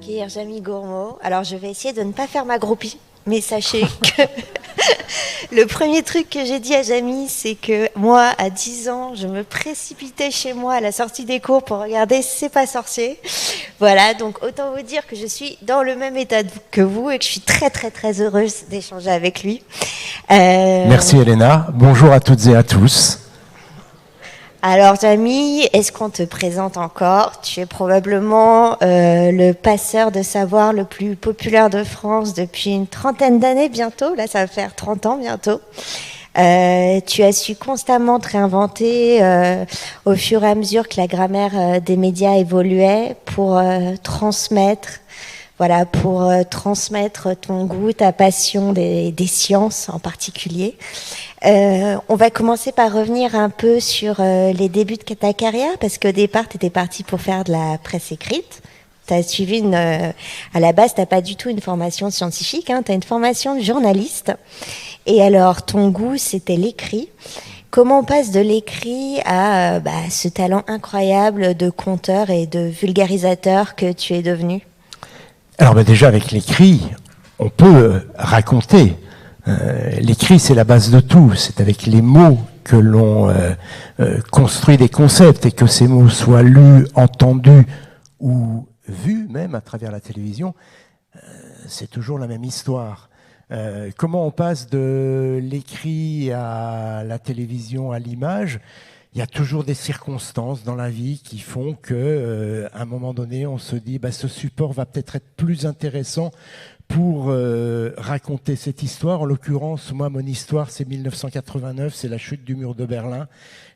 accueillir Jamie Gourmaud. Alors, je vais essayer de ne pas faire ma groupie, mais sachez que le premier truc que j'ai dit à Jamie, c'est que moi, à 10 ans, je me précipitais chez moi à la sortie des cours pour regarder C'est pas sorcier. Voilà, donc autant vous dire que je suis dans le même état que vous et que je suis très, très, très heureuse d'échanger avec lui. Merci Elena. Bonjour à toutes et à tous. Alors Jamie, est-ce qu'on te présente encore? Tu es probablement le passeur de savoir le plus populaire de France depuis une trentaine d'années bientôt. Là, ça va faire 30 ans bientôt. Tu as su constamment te réinventer au fur et à mesure que la grammaire des médias évoluait pour transmettre ton goût, ta passion des sciences en particulier. On va commencer par revenir un peu sur les débuts de ta carrière, parce qu'au départ, tu étais partie pour faire de la presse écrite. T'as suivi à la base, t'as pas du tout une formation scientifique, hein, t'as une formation de journaliste. Et alors, ton goût, c'était l'écrit. Comment on passe de l'écrit à ce talent incroyable de conteur et de vulgarisateur que tu es devenu? Alors déjà, avec l'écrit, on peut raconter. L'écrit, c'est la base de tout. C'est avec les mots que l'on construit des concepts, et que ces mots soient lus, entendus ou vus même à travers la télévision, c'est toujours la même histoire. Comment on passe de l'écrit à la télévision, à l'image? Il y a toujours des circonstances dans la vie qui font qu'à un moment donné, on se dit ce support va peut-être être plus intéressant pour raconter cette histoire. En l'occurrence, moi, mon histoire, c'est 1989, c'est la chute du mur de Berlin.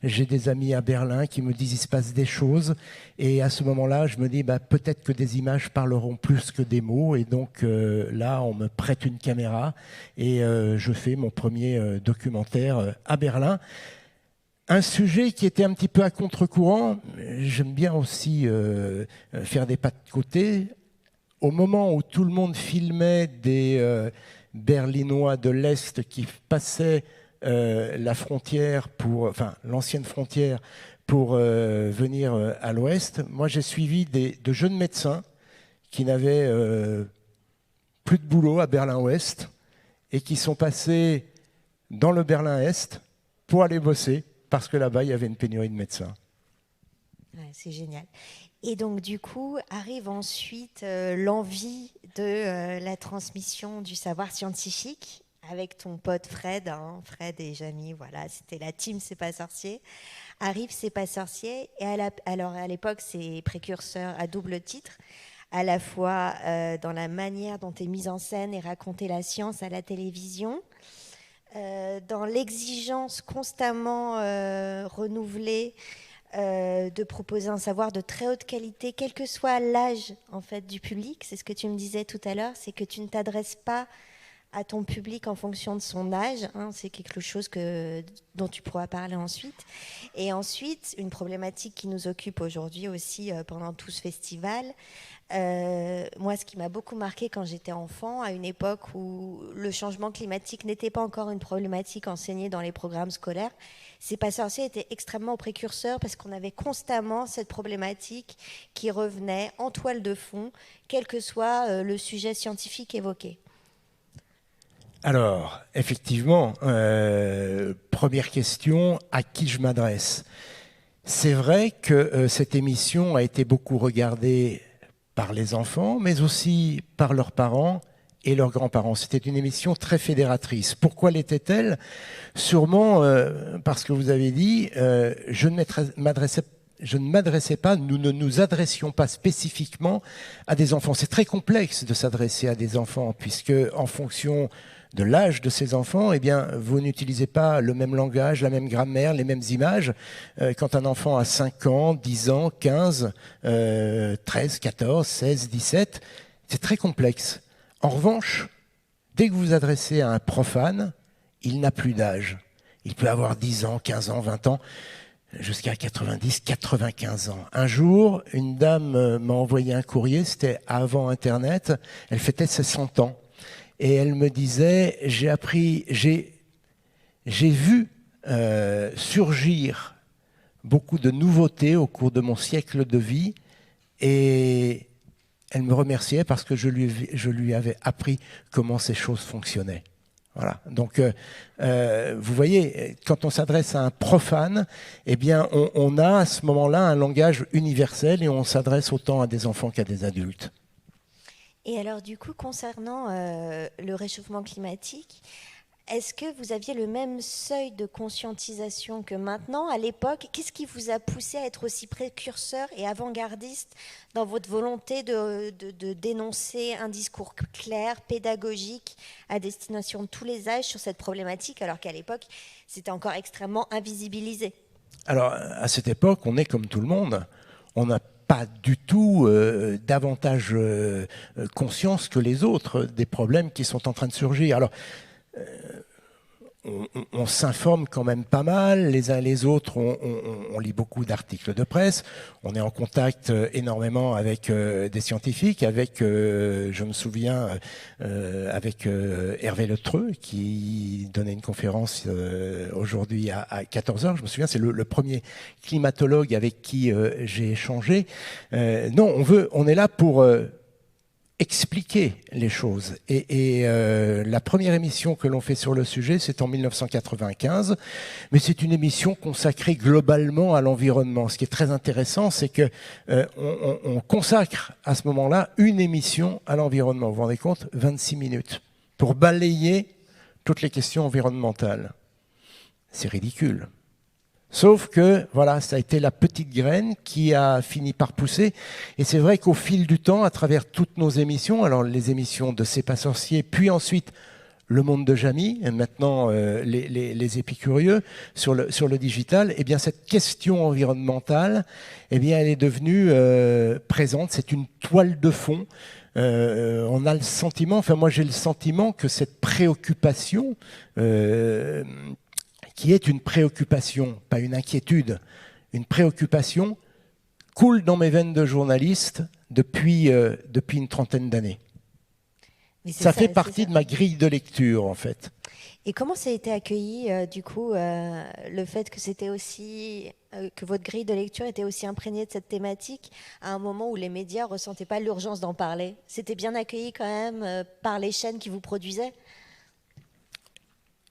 J'ai des amis à Berlin qui me disent il se passe des choses. Et à ce moment-là, je me dis peut-être que des images parleront plus que des mots. Et donc là, on me prête une caméra et je fais mon premier documentaire à Berlin. Un sujet qui était un petit peu à contre-courant. J'aime bien aussi faire des pas de côté. Au moment où tout le monde filmait des Berlinois de l'Est qui passaient la frontière l'ancienne frontière pour venir à l'Ouest, moi j'ai suivi de jeunes médecins qui n'avaient plus de boulot à Berlin-Ouest et qui sont passés dans le Berlin-Est pour aller bosser parce que là-bas il y avait une pénurie de médecins. Ouais, c'est génial. Et donc, du coup, arrive ensuite l'envie de la transmission du savoir scientifique avec ton pote Fred, Fred et Jamie, voilà, c'était la team C'est pas sorcier. Arrive C'est pas sorcier, et alors à l'époque, c'est précurseur à double titre, à la fois dans la manière dont est mise en scène et raconter la science à la télévision, dans l'exigence constamment renouvelée de proposer un savoir de très haute qualité, quel que soit l'âge en fait du public. C'est ce que tu me disais tout à l'heure, c'est que tu ne t'adresses pas à ton public en fonction de son âge, c'est quelque chose dont tu pourras parler ensuite. Et ensuite, une problématique qui nous occupe aujourd'hui aussi pendant tout ce festival, moi, ce qui m'a beaucoup marqué quand j'étais enfant, à une époque où le changement climatique n'était pas encore une problématique enseignée dans les programmes scolaires, C'est pas sorcier était extrêmement précurseur parce qu'on avait constamment cette problématique qui revenait en toile de fond, quel que soit le sujet scientifique évoqué. Alors, effectivement, première question, à qui je m'adresse? C'est vrai que cette émission a été beaucoup regardée par les enfants, mais aussi par leurs parents et leurs grands-parents. C'était une émission très fédératrice. Pourquoi l'était-elle? Sûrement parce que vous avez dit, je ne m'adressais pas, nous ne nous adressions pas spécifiquement à des enfants. C'est très complexe de s'adresser à des enfants, puisque en fonction de l'âge de ces enfants, eh bien, vous n'utilisez pas le même langage, la même grammaire, les mêmes images. Quand un enfant a 5 ans, 10 ans, 15, 13, 14, 16, 17, c'est très complexe. En revanche, dès que vous vous adressez à un profane, il n'a plus d'âge. Il peut avoir 10 ans, 15 ans, 20 ans, jusqu'à 90, 95 ans. Un jour, une dame m'a envoyé un courrier, c'était avant Internet, elle fêtait ses 100 ans. Et elle me disait, j'ai vu surgir beaucoup de nouveautés au cours de mon siècle de vie, et elle me remerciait parce que je lui avais appris comment ces choses fonctionnaient. Voilà. Donc, vous voyez, quand on s'adresse à un profane, eh bien, on a à ce moment-là un langage universel et on s'adresse autant à des enfants qu'à des adultes. Et alors, du coup, concernant le réchauffement climatique, est-ce que vous aviez le même seuil de conscientisation que maintenant, à l'époque? Qu'est-ce qui vous a poussé à être aussi précurseur et avant-gardiste dans votre volonté de dénoncer un discours clair, pédagogique, à destination de tous les âges sur cette problématique, alors qu'à l'époque, c'était encore extrêmement invisibilisé? Alors, à cette époque, on est comme tout le monde. On n'a pas du tout davantage conscience que les autres des problèmes qui sont en train de surgir. Alors, on s'informe quand même pas mal, les uns et les autres, on lit beaucoup d'articles de presse, on est en contact énormément avec des scientifiques, avec, je me souviens, avec Hervé Letreux, qui donnait une conférence aujourd'hui à 14h, je me souviens, c'est le premier climatologue avec qui j'ai échangé. Non, on est là pour expliquer les choses. Et la première émission que l'on fait sur le sujet, c'est en 1995, mais c'est une émission consacrée globalement à l'environnement. Ce qui est très intéressant, c'est que on consacre à ce moment-là une émission à l'environnement. Vous vous rendez compte? 26 minutes pour balayer toutes les questions environnementales. C'est ridicule. Sauf que, voilà, ça a été la petite graine qui a fini par pousser. Et c'est vrai qu'au fil du temps, à travers toutes nos émissions, alors les émissions de C'est pas sorcier, puis ensuite Le Monde de Jamie, et maintenant les Épicurieux sur le digital, eh bien cette question environnementale, eh bien elle est devenue présente. C'est une toile de fond. On a le sentiment, enfin moi j'ai le sentiment que cette préoccupation qui est une préoccupation, pas une inquiétude, une préoccupation, coule dans mes veines de journaliste depuis une trentaine d'années. Ça fait partie de ma grille de lecture, en fait. Et comment ça a été accueilli, du coup, le fait que c'était aussi que votre grille de lecture était aussi imprégnée de cette thématique à un moment où les médias ressentaient pas l'urgence d'en parler? C'était bien accueilli quand même par les chaînes qui vous produisaient?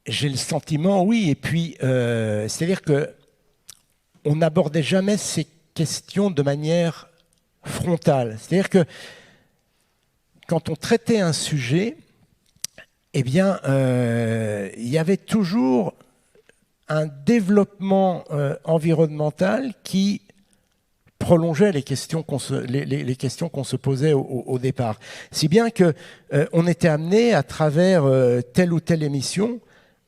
J'ai le sentiment, oui, et puis c'est-à-dire que on n'abordait jamais ces questions de manière frontale. C'est-à-dire que quand on traitait un sujet, eh bien, il y avait toujours un développement environnemental qui prolongeait les questions qu'on se posait au départ. Si bien que on était amené, à travers telle ou telle émission,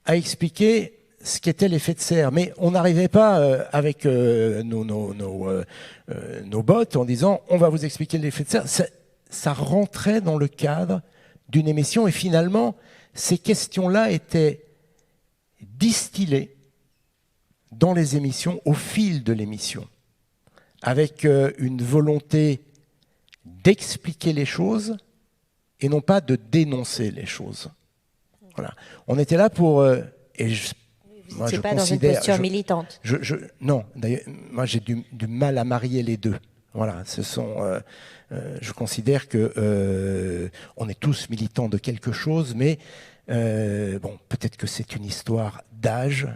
à expliquer ce qu'était l'effet de serre. Mais on n'arrivait pas avec nos bots en disant « on va vous expliquer l'effet de serre ». Ça rentrait dans le cadre d'une émission et finalement, ces questions-là étaient distillées dans les émissions au fil de l'émission, avec une volonté d'expliquer les choses et non pas de dénoncer les choses. Voilà. On était là pour... vous n'étiez pas dans une posture militante. Non, d'ailleurs, moi j'ai du mal à marier les deux. Voilà, je considère que on est tous militants de quelque chose, mais bon, peut-être que c'est une histoire d'âge.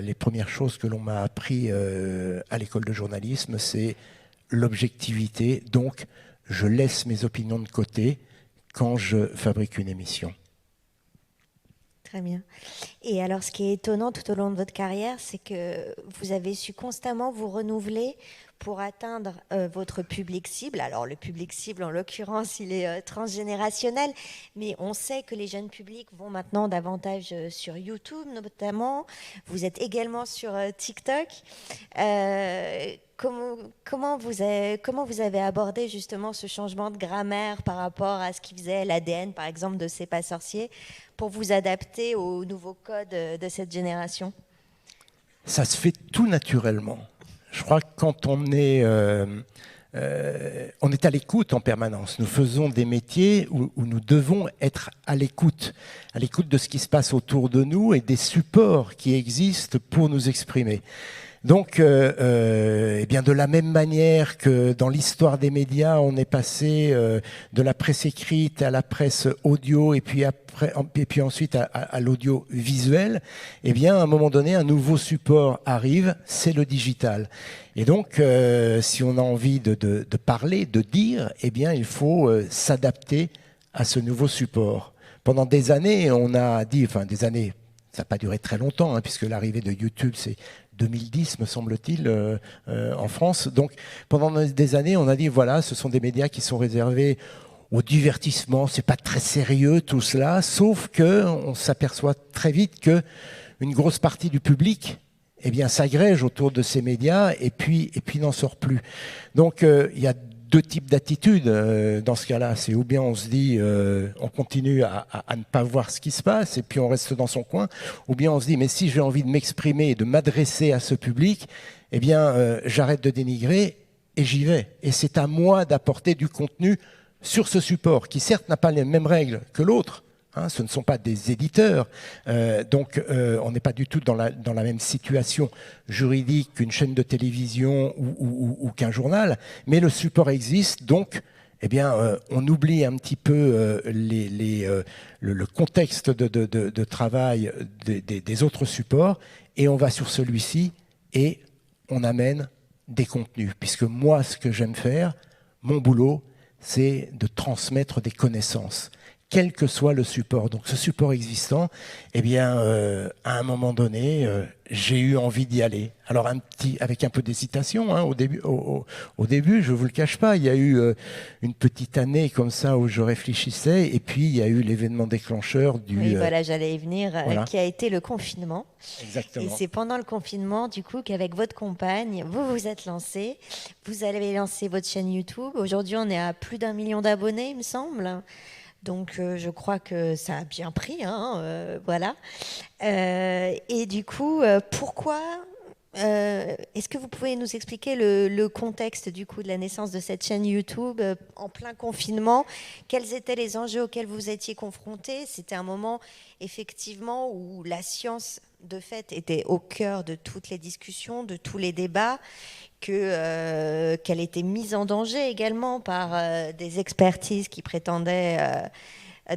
Les premières choses que l'on m'a appris à l'école de journalisme, c'est l'objectivité. Donc, je laisse mes opinions de côté quand je fabrique une émission. Très bien. Et alors, ce qui est étonnant tout au long de votre carrière, c'est que vous avez su constamment vous renouveler pour atteindre votre public cible. Alors, le public cible, en l'occurrence, il est transgénérationnel, mais on sait que les jeunes publics vont maintenant davantage sur YouTube, notamment. Vous êtes également sur TikTok. Comment vous avez abordé justement ce changement de grammaire par rapport à ce qui faisait l'ADN, par exemple, de C'est pas sorcier, pour vous adapter aux nouveaux codes de cette génération? Ça se fait tout naturellement. Je crois que quand on est à l'écoute en permanence. Nous faisons des métiers où nous devons être à l'écoute de ce qui se passe autour de nous et des supports qui existent pour nous exprimer. Donc, eh bien, de la même manière que dans l'histoire des médias, on est passé de la presse écrite à la presse audio et puis ensuite à l'audio visuel, eh bien, à un moment donné, un nouveau support arrive, c'est le digital. Et donc, si on a envie de parler, de dire, eh bien, il faut s'adapter à ce nouveau support. Pendant des années, on a dit, enfin des années, ça n'a pas duré très longtemps, hein, puisque l'arrivée de YouTube, c'est 2010, me semble-t-il, en France. Donc, pendant des années, on a dit, voilà, ce sont des médias qui sont réservés au divertissement, c'est pas très sérieux tout cela, sauf qu'on s'aperçoit très vite qu'une grosse partie du public eh bien, s'agrège autour de ces médias et puis n'en sort plus. Donc, il y a deux types d'attitudes dans ce cas-là. C'est ou bien on se dit, on continue à ne pas voir ce qui se passe et puis on reste dans son coin, ou bien on se dit, mais si j'ai envie de m'exprimer et de m'adresser à ce public, eh bien, j'arrête de dénigrer et j'y vais. Et c'est à moi d'apporter du contenu sur ce support, qui certes n'a pas les mêmes règles que l'autre. Hein, ce ne sont pas des éditeurs, donc on n'est pas du tout dans la même situation juridique qu'une chaîne de télévision ou qu'un journal, mais le support existe, donc eh bien, on oublie un petit peu le contexte de travail des autres supports, et on va sur celui-ci et on amène des contenus, puisque moi, ce que j'aime faire, mon boulot, c'est de transmettre des connaissances, quel que soit le support. Donc ce support existant, eh bien, à un moment donné, j'ai eu envie d'y aller. Alors avec un peu d'hésitation, hein, au début, je vous le cache pas, il y a eu une petite année comme ça où je réfléchissais, et puis il y a eu l'événement déclencheur du... Oui, voilà, j'allais y venir, voilà. Qui a été le confinement. Exactement. Et c'est pendant le confinement, du coup, qu'avec votre compagne, vous vous êtes lancé. Vous avez lancé votre chaîne YouTube. Aujourd'hui, on est à plus d'1 million d'abonnés, il me semble. Donc, je crois que ça a bien pris, hein, voilà. Et du coup, pourquoi est-ce que vous pouvez nous expliquer le contexte du coup de la naissance de cette chaîne YouTube en plein confinement? Quels étaient les enjeux auxquels vous étiez confrontés? C'était un moment effectivement où la science de fait était au cœur de toutes les discussions, de tous les débats, qu'elle était mise en danger également par des expertises qui prétendaient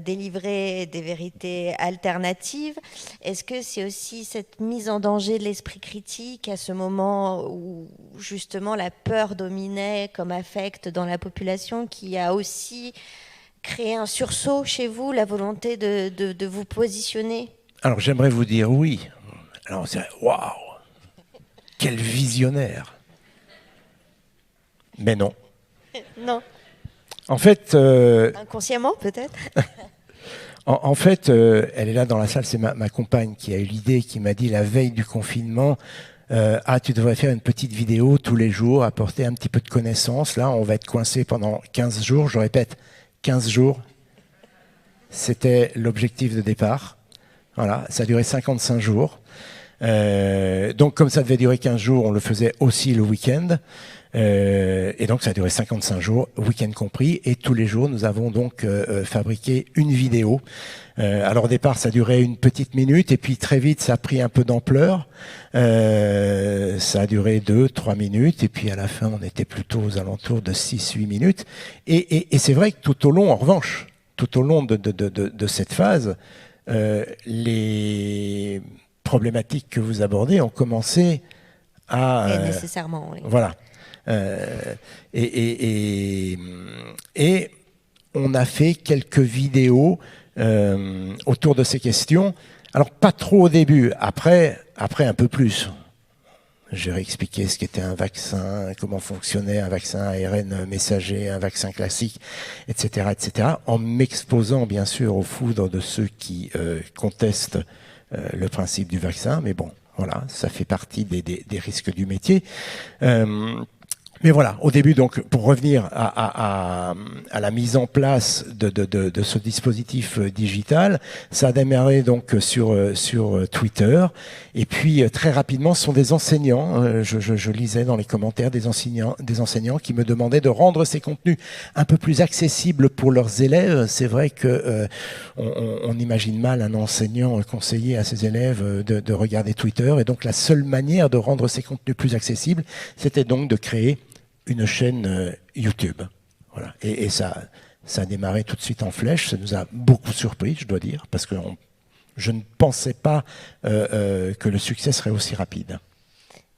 délivrer des vérités alternatives. Est-ce que c'est aussi cette mise en danger de l'esprit critique à ce moment où justement la peur dominait comme affect dans la population qui a aussi créé un sursaut chez vous, la volonté de vous positionner? Alors j'aimerais vous dire oui. Alors c'est waouh, quel visionnaire. Mais non. Non. En fait... inconsciemment, peut-être. En fait, elle est là dans la salle, c'est ma compagne qui a eu l'idée, qui m'a dit la veille du confinement, tu devrais faire une petite vidéo tous les jours, apporter un petit peu de connaissances. Là, on va être coincé pendant 15 jours. Je répète, 15 jours. C'était l'objectif de départ. Voilà, ça a duré 55 jours. Donc, comme ça devait durer 15 jours, on le faisait aussi le week-end. Et donc ça a duré 55 jours, week-end compris, et tous les jours nous avons donc fabriqué une vidéo. Alors au départ ça durait une petite minute, et puis très vite ça a pris un peu d'ampleur. Ça a duré 2-3 minutes, et puis à la fin on était plutôt aux alentours de 6-8 minutes. Et c'est vrai que tout au long, en revanche, tout au long de cette phase, les problématiques que vous abordez ont commencé à... nécessairement, oui. Voilà. Et on a fait quelques vidéos autour de ces questions. Alors pas trop au début, après un peu plus. J'ai réexpliqué ce qu'était un vaccin, comment fonctionnait un vaccin ARN messager, un vaccin classique, etc., en m'exposant bien sûr aux foudres de ceux qui contestent le principe du vaccin. Mais bon, voilà, ça fait partie des risques du métier. Mais voilà, au début, donc, pour revenir à la mise en place de ce dispositif digital, ça a démarré donc sur Twitter, et puis très rapidement, ce sont des enseignants, je lisais dans les commentaires des enseignants qui me demandaient de rendre ces contenus un peu plus accessibles pour leurs élèves. C'est vrai que on imagine mal un enseignant conseiller à ses élèves de regarder Twitter, et donc la seule manière de rendre ces contenus plus accessibles, c'était donc de créer une chaîne YouTube. Voilà. Et ça a démarré tout de suite en flèche. Ça nous a beaucoup surpris, je dois dire, parce que je ne pensais pas que le succès serait aussi rapide.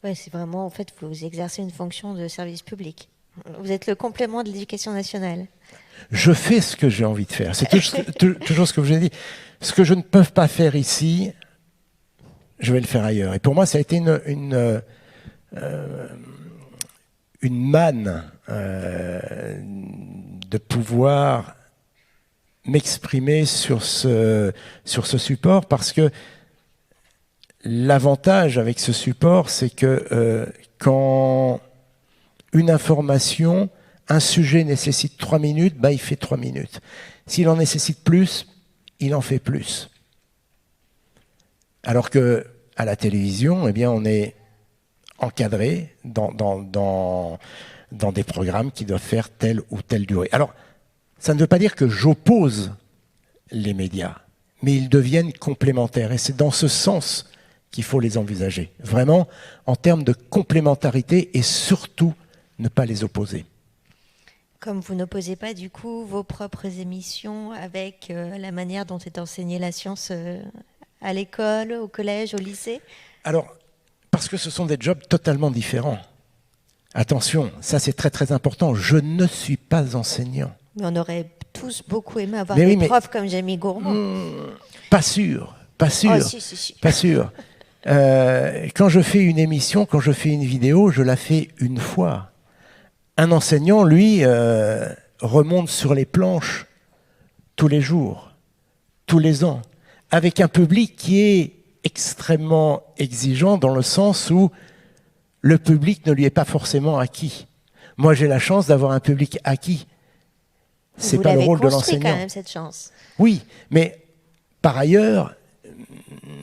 Ouais, c'est vraiment, en fait, vous exercez une fonction de service public. Vous êtes le complément de l'éducation nationale. Je fais ce que j'ai envie de faire. C'est toujours ce que je vous ai dit. Ce que je ne peux pas faire ici, je vais le faire ailleurs. Et pour moi, ça a été une manne de pouvoir m'exprimer sur ce support, parce que l'avantage avec ce support, c'est que quand une information, un sujet nécessite 3 minutes, il fait 3 minutes. S'il en nécessite plus, il en fait plus. Alors que à la télévision, eh bien, on est encadré dans des programmes qui doivent faire telle ou telle durée. Alors, ça ne veut pas dire que j'oppose les médias, mais ils deviennent complémentaires. Et c'est dans ce sens qu'il faut les envisager. Vraiment, en termes de complémentarité, et surtout, ne pas les opposer. Comme vous n'opposez pas, du coup, vos propres émissions avec la manière dont est enseignée la science à l'école, au collège, au lycée? Alors, parce que ce sont des jobs totalement différents. Attention, ça c'est très très important. Je ne suis pas enseignant. Mais on aurait tous beaucoup aimé avoir des profs comme Jamie Gourmand. Pas sûr. Oh, si. Pas sûr. Quand je fais une émission, quand je fais une vidéo, je la fais une fois. Un enseignant, lui, remonte sur les planches tous les jours, tous les ans, avec un public qui est extrêmement exigeant, dans le sens où le public ne lui est pas forcément acquis. Moi, j'ai la chance d'avoir un public acquis. C'est pas le rôle de l'enseignant. Vous l'avez construit quand même, cette chance. Oui, mais par ailleurs,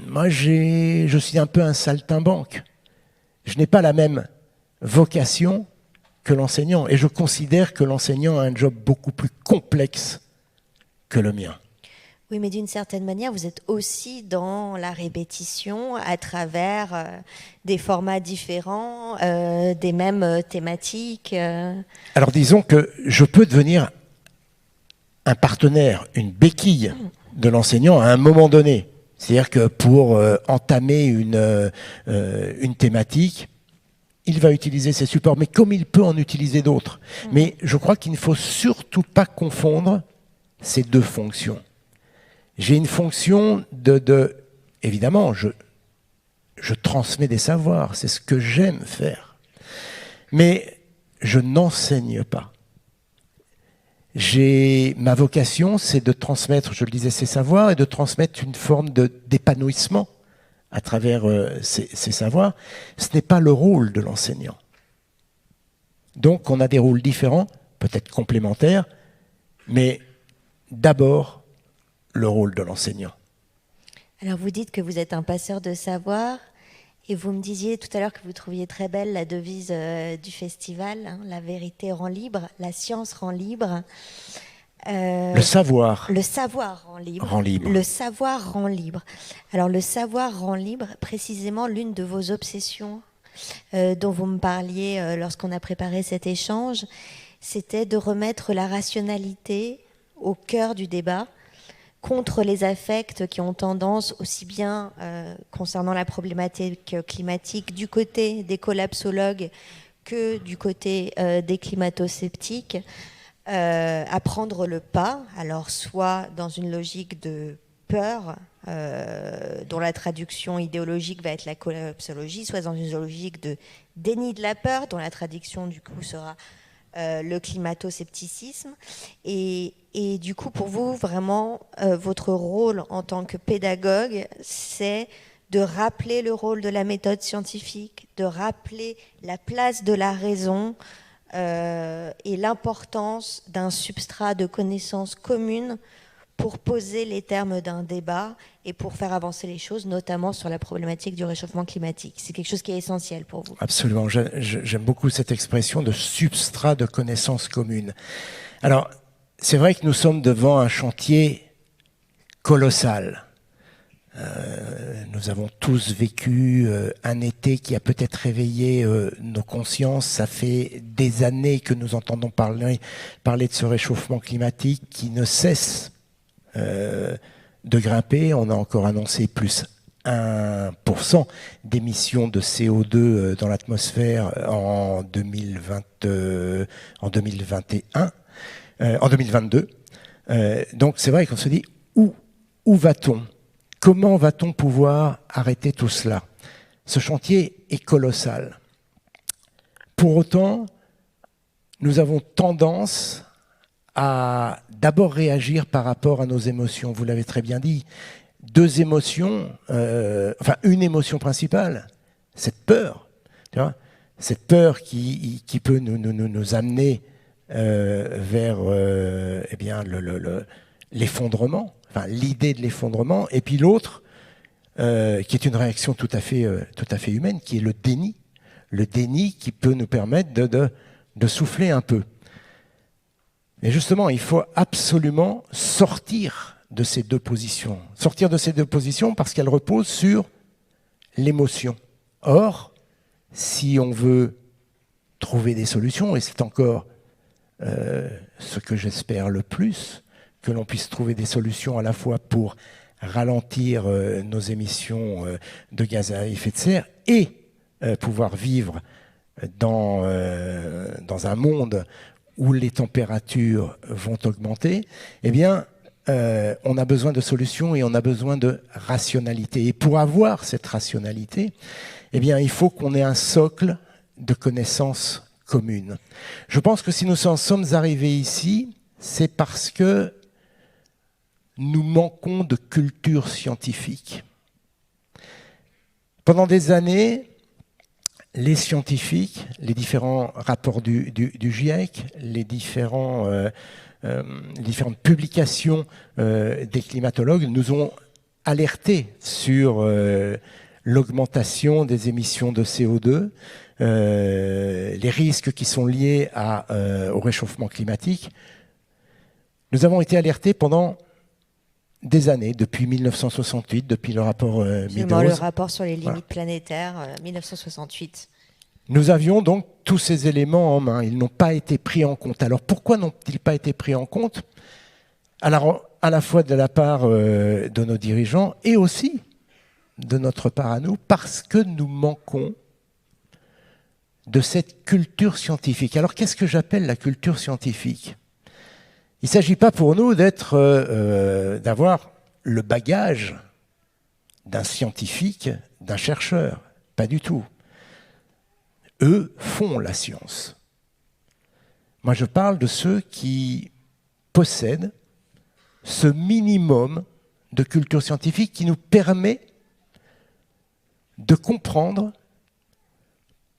moi, je suis un peu un saltimbanque. Je n'ai pas la même vocation que l'enseignant. Et je considère que l'enseignant a un job beaucoup plus complexe que le mien. Oui, mais d'une certaine manière, vous êtes aussi dans la répétition à travers des formats différents, des mêmes thématiques. Alors disons que je peux devenir un partenaire, une béquille de l'enseignant à un moment donné. C'est-à-dire que pour entamer une thématique, il va utiliser ces supports, mais comme il peut en utiliser d'autres. Mais je crois qu'il ne faut surtout pas confondre ces deux fonctions. J'ai une fonction évidemment, je transmets des savoirs, c'est ce que j'aime faire. Mais je n'enseigne pas. Ma vocation, c'est de transmettre, je le disais, ces savoirs, et de transmettre une forme d'épanouissement à travers ces savoirs. Ce n'est pas le rôle de l'enseignant. Donc on a des rôles différents, peut-être complémentaires, mais d'abord, le rôle de l'enseignant. Alors vous dites que vous êtes un passeur de savoir, et vous me disiez tout à l'heure que vous trouviez très belle la devise du festival, hein, la vérité rend libre, la science rend libre. Le savoir. Le savoir rend libre. Rend libre. Le savoir rend libre. Alors le savoir rend libre, précisément l'une de vos obsessions dont vous me parliez lorsqu'on a préparé cet échange, c'était de remettre la rationalité au cœur du débat, contre les affects qui ont tendance, aussi bien concernant la problématique climatique, du côté des collapsologues que du côté des climato-sceptiques, à prendre le pas, alors soit dans une logique de peur, dont la traduction idéologique va être la collapsologie, soit dans une logique de déni de la peur, dont la traduction du coup sera le climato-scepticisme. Et du coup, pour vous, vraiment, votre rôle en tant que pédagogue, c'est de rappeler le rôle de la méthode scientifique, de rappeler la place de la raison et l'importance d'un substrat de connaissances communes pour poser les termes d'un débat et pour faire avancer les choses, notamment sur la problématique du réchauffement climatique. C'est quelque chose qui est essentiel pour vous. Absolument. J'aime beaucoup cette expression de substrat de connaissances communes. Alors, c'est vrai que nous sommes devant un chantier colossal. Nous avons tous vécu un été qui a peut-être réveillé nos consciences. Ça fait des années que nous entendons parler de ce réchauffement climatique qui ne cesse de grimper. On a encore annoncé plus 1% d'émissions de CO2 dans l'atmosphère en 2021, en 2022. Donc c'est vrai qu'on se dit où va-t-on ? Comment va-t-on pouvoir arrêter tout cela ? Ce chantier est colossal. Pour autant, nous avons tendance à d'abord réagir par rapport à nos émotions. Vous l'avez très bien dit. Deux émotions, une émotion principale, cette peur. Tu vois, cette peur qui peut nous amener vers l'effondrement, enfin, l'idée de l'effondrement, et puis l'autre, qui est une réaction tout à fait humaine, qui est le déni qui peut nous permettre de souffler un peu. Et justement, il faut absolument sortir de ces deux positions. Sortir de ces deux positions parce qu'elles reposent sur l'émotion. Or, si on veut trouver des solutions, et c'est encore ce que j'espère le plus, que l'on puisse trouver des solutions à la fois pour ralentir nos émissions de gaz à effet de serre et pouvoir vivre dans un monde où les températures vont augmenter, eh bien, on a besoin de solutions et on a besoin de rationalité. Et pour avoir cette rationalité, eh bien, il faut qu'on ait un socle de connaissances communes. Je pense que si nous en sommes arrivés ici, c'est parce que nous manquons de culture scientifique. Pendant des années, les scientifiques, les différents rapports du GIEC, les différentes publications des climatologues nous ont alertés sur l'augmentation des émissions de CO2, les risques qui sont liés au réchauffement climatique. Nous avons été alertés pendant des années, depuis 1968, depuis le rapport Meadows. Le rapport sur les limites planétaires, 1968. Nous avions donc tous ces éléments en main. Ils n'ont pas été pris en compte. Alors pourquoi n'ont-ils pas été pris en compte ? Alors, à la fois de la part de nos dirigeants et aussi de notre part à nous, parce que nous manquons de cette culture scientifique. Alors qu'est-ce que j'appelle la culture scientifique ? Il ne s'agit pas pour nous d'avoir le bagage d'un scientifique, d'un chercheur. Pas du tout. Eux font la science. Moi, je parle de ceux qui possèdent ce minimum de culture scientifique qui nous permet de comprendre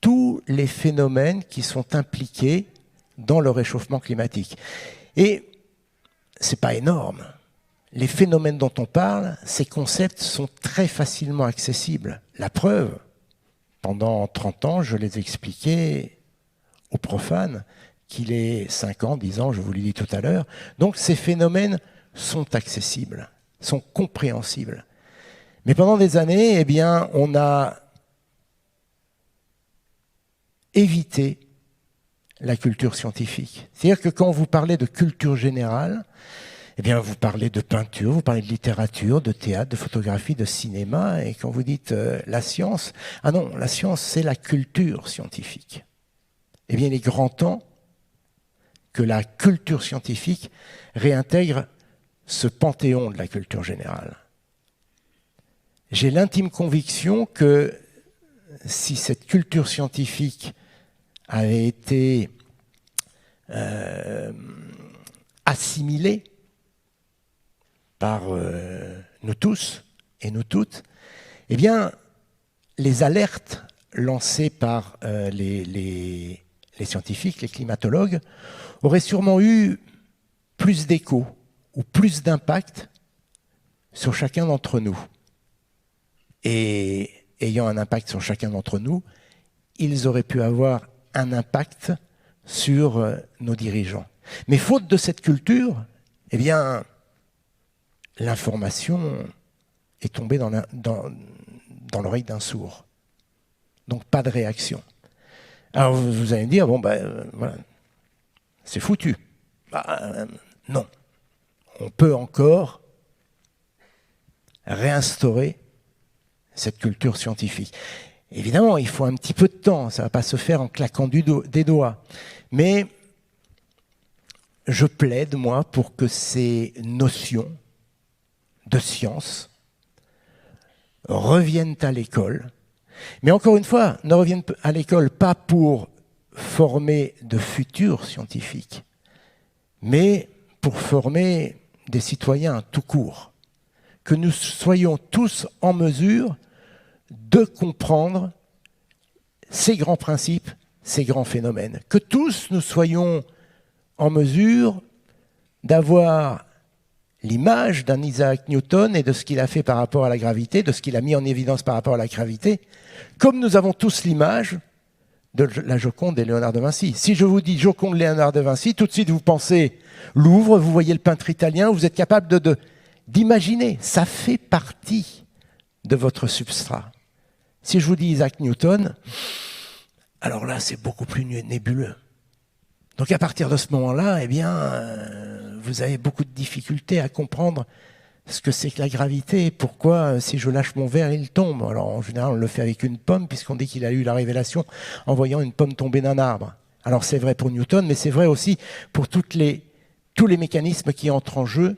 tous les phénomènes qui sont impliqués dans le réchauffement climatique. Et ce n'est pas énorme. Les phénomènes dont on parle, ces concepts sont très facilement accessibles. La preuve, pendant 30 ans, je les expliquais aux profanes, qu'il est 5 ans, 10 ans, je vous l'ai dit tout à l'heure. Donc ces phénomènes sont accessibles, sont compréhensibles. Mais pendant des années, eh bien, on a évité la culture scientifique. C'est-à-dire que quand vous parlez de culture générale, eh bien, vous parlez de peinture, vous parlez de littérature, de théâtre, de photographie, de cinéma, et quand vous dites la science, ah non, la science, c'est la culture scientifique. Eh bien, il est grand temps que la culture scientifique réintègre ce panthéon de la culture générale. J'ai l'intime conviction que si cette culture scientifique avait été assimilée par nous tous et nous toutes, eh bien, les alertes lancées par les les scientifiques, les climatologues, auraient sûrement eu plus d'écho ou plus d'impact sur chacun d'entre nous. Et ayant un impact sur chacun d'entre nous, ils auraient pu avoir un impact sur nos dirigeants. Mais faute de cette culture, eh bien, l'information est tombée dans l'oreille d'un sourd. Donc pas de réaction. Alors vous allez me dire, bon ben voilà, c'est foutu. Non. On peut encore réinstaurer cette culture scientifique. Évidemment, il faut un petit peu de temps, ça ne va pas se faire en claquant des doigts. Mais je plaide, moi, pour que ces notions de science reviennent à l'école. Mais encore une fois, ne reviennent à l'école pas pour former de futurs scientifiques, mais pour former des citoyens tout court. Que nous soyons tous en mesure de comprendre ces grands principes, ces grands phénomènes. Que tous nous soyons en mesure d'avoir l'image d'un Isaac Newton et de ce qu'il a fait par rapport à la gravité, de ce qu'il a mis en évidence par rapport à la gravité, comme nous avons tous l'image de la Joconde et Léonard de Vinci. Si je vous dis Joconde, Léonard de Vinci, tout de suite vous pensez Louvre, vous voyez le peintre italien, vous êtes capable d'imaginer. Ça fait partie de votre substrat. Si je vous dis Isaac Newton, alors là, c'est beaucoup plus nébuleux. Donc à partir de ce moment-là, eh bien, vous avez beaucoup de difficultés à comprendre ce que c'est que la gravité et pourquoi, si je lâche mon verre, il tombe. Alors en général, on le fait avec une pomme, puisqu'on dit qu'il a eu la révélation en voyant une pomme tomber d'un arbre. Alors c'est vrai pour Newton, mais c'est vrai aussi pour tous les mécanismes qui entrent en jeu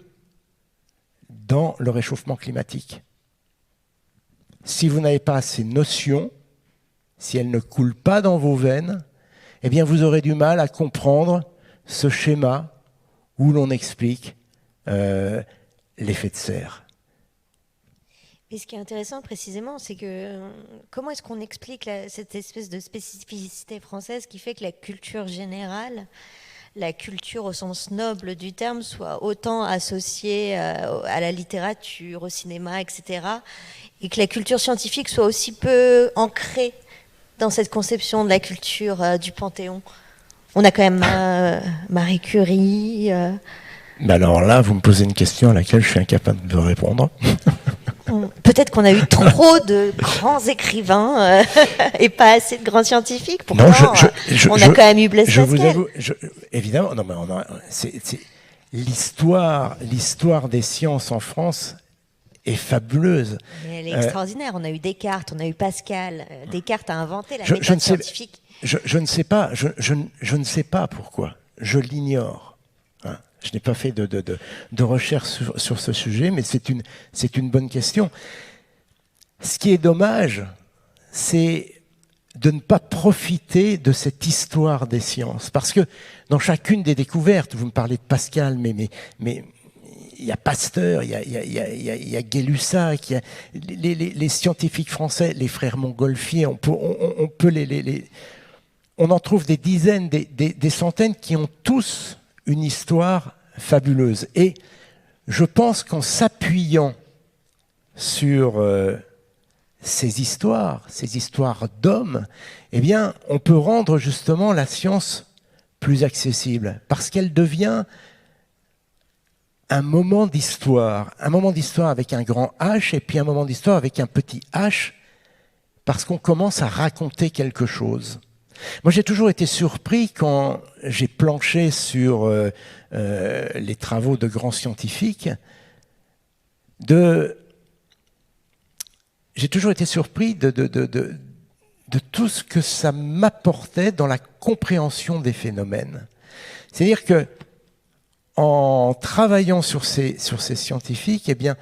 dans le réchauffement climatique. Si vous n'avez pas ces notions, si elles ne coulent pas dans vos veines, eh bien vous aurez du mal à comprendre ce schéma où l'on explique l'effet de serre. Et ce qui est intéressant précisément, c'est que comment est-ce qu'on explique cette espèce de spécificité française qui fait que la culture générale, la culture au sens noble du terme, soit autant associée à la littérature, au cinéma, etc., et que la culture scientifique soit aussi peu ancrée dans cette conception de la culture du Panthéon. On a quand même Marie Curie. Ben alors là, vous me posez une question à laquelle je suis incapable de répondre. Peut-être qu'on a eu trop de grands écrivains et pas assez de grands scientifiques. Pourtant, on a quand même eu Blaise Pascal. Vous avoue, évidemment, non, mais c'est l'histoire des sciences en France est fabuleuse. Mais elle est extraordinaire. On a eu Descartes, on a eu Pascal. Descartes a inventé la méthode scientifique. Je ne sais pas. Je ne sais pas pourquoi. Je l'ignore. Hein. Je n'ai pas fait de recherche sur ce sujet, mais c'est une bonne question. Ce qui est dommage, c'est de ne pas profiter de cette histoire des sciences. Parce que dans chacune des découvertes, vous me parlez de Pascal, mais il y a Pasteur, il y a Gay-Lussac, il y a les scientifiques français, les frères Montgolfier, on en trouve des dizaines, des centaines qui ont tous une histoire fabuleuse. Et je pense qu'en s'appuyant sur ces histoires d'hommes, eh bien, on peut rendre justement la science plus accessible, parce qu'elle devient un moment d'histoire avec un grand H, et puis un moment d'histoire avec un petit H, parce qu'on commence à raconter quelque chose. Moi, j'ai toujours été surpris quand j'ai planché sur les travaux de grands scientifiques. J'ai toujours été surpris de tout ce que ça m'apportait dans la compréhension des phénomènes. C'est-à-dire que en travaillant sur ces scientifiques, eh bien,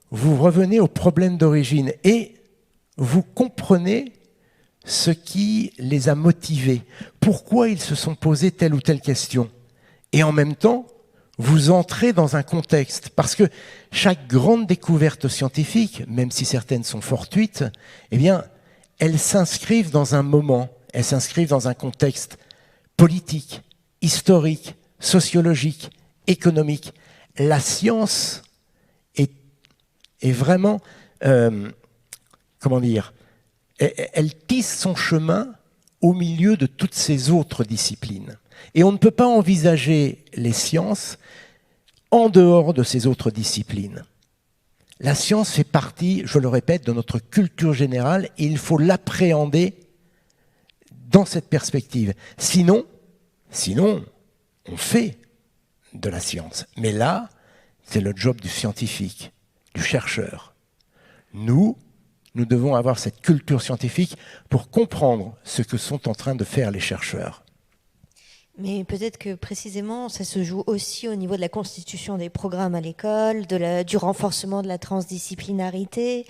vous revenez au problème d'origine et vous comprenez ce qui les a motivés, pourquoi ils se sont posés telle ou telle question. Et en même temps, vous entrez dans un contexte, parce que chaque grande découverte scientifique, même si certaines sont fortuites, eh bien, elles s'inscrivent dans un moment, elles s'inscrivent dans un contexte politique, historique, sociologique, économique. La science est vraiment, comment dire, elle tisse son chemin au milieu de toutes ces autres disciplines. Et on ne peut pas envisager les sciences en dehors de ces autres disciplines. La science fait partie, je le répète, de notre culture générale et il faut l'appréhender dans cette perspective. Sinon, on fait de la science. Mais là, c'est le job du scientifique, du chercheur. Nous devons avoir cette culture scientifique pour comprendre ce que sont en train de faire les chercheurs. Mais peut-être que précisément, ça se joue aussi au niveau de la constitution des programmes à l'école, du renforcement de la transdisciplinarité,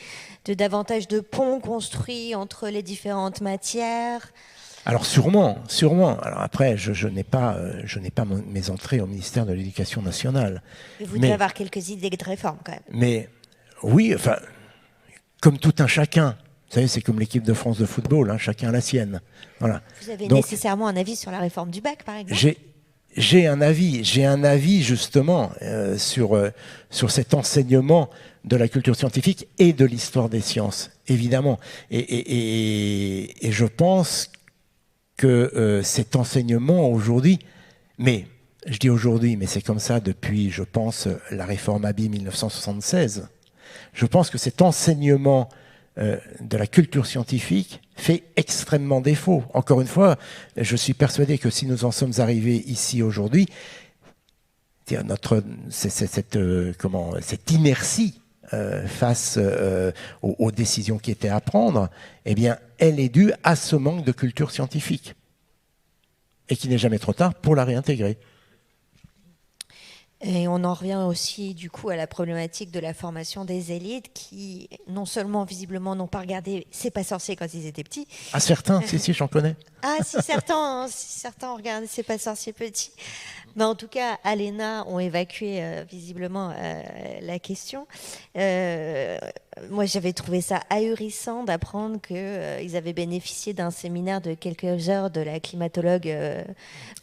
de davantage de ponts construits entre les différentes matières. Alors sûrement. Alors après, je n'ai pas mes entrées au ministère de l'Éducation nationale. Et vous devez avoir quelques idées de réforme quand même. Mais oui, enfin, comme tout un chacun. Vous savez, c'est comme l'équipe de France de football, hein, chacun a la sienne. Voilà. Vous avez nécessairement un avis sur la réforme du bac, par exemple ? J'ai un avis justement sur cet enseignement de la culture scientifique et de l'histoire des sciences, évidemment. Et je pense que cet enseignement aujourd'hui, mais je dis aujourd'hui, mais c'est comme ça depuis, je pense, la réforme Abi 1976, je pense que cet enseignement de la culture scientifique fait extrêmement défaut. Encore une fois, je suis persuadé que si nous en sommes arrivés ici aujourd'hui, cette inertie face aux décisions qui étaient à prendre, eh bien, elle est due à ce manque de culture scientifique. Et qu'il n'est jamais trop tard pour la réintégrer. Et on en revient aussi du coup à la problématique de la formation des élites qui non seulement visiblement n'ont pas regardé C'est pas sorcier quand ils étaient petits. Ah certains, si j'en connais. Ah si certains ont regardé C'est pas sorcier petit. Mais en tout cas, à l'ENA ont évacué visiblement la question. Moi j'avais trouvé ça ahurissant d'apprendre qu'ils avaient bénéficié d'un séminaire de quelques heures de la climatologue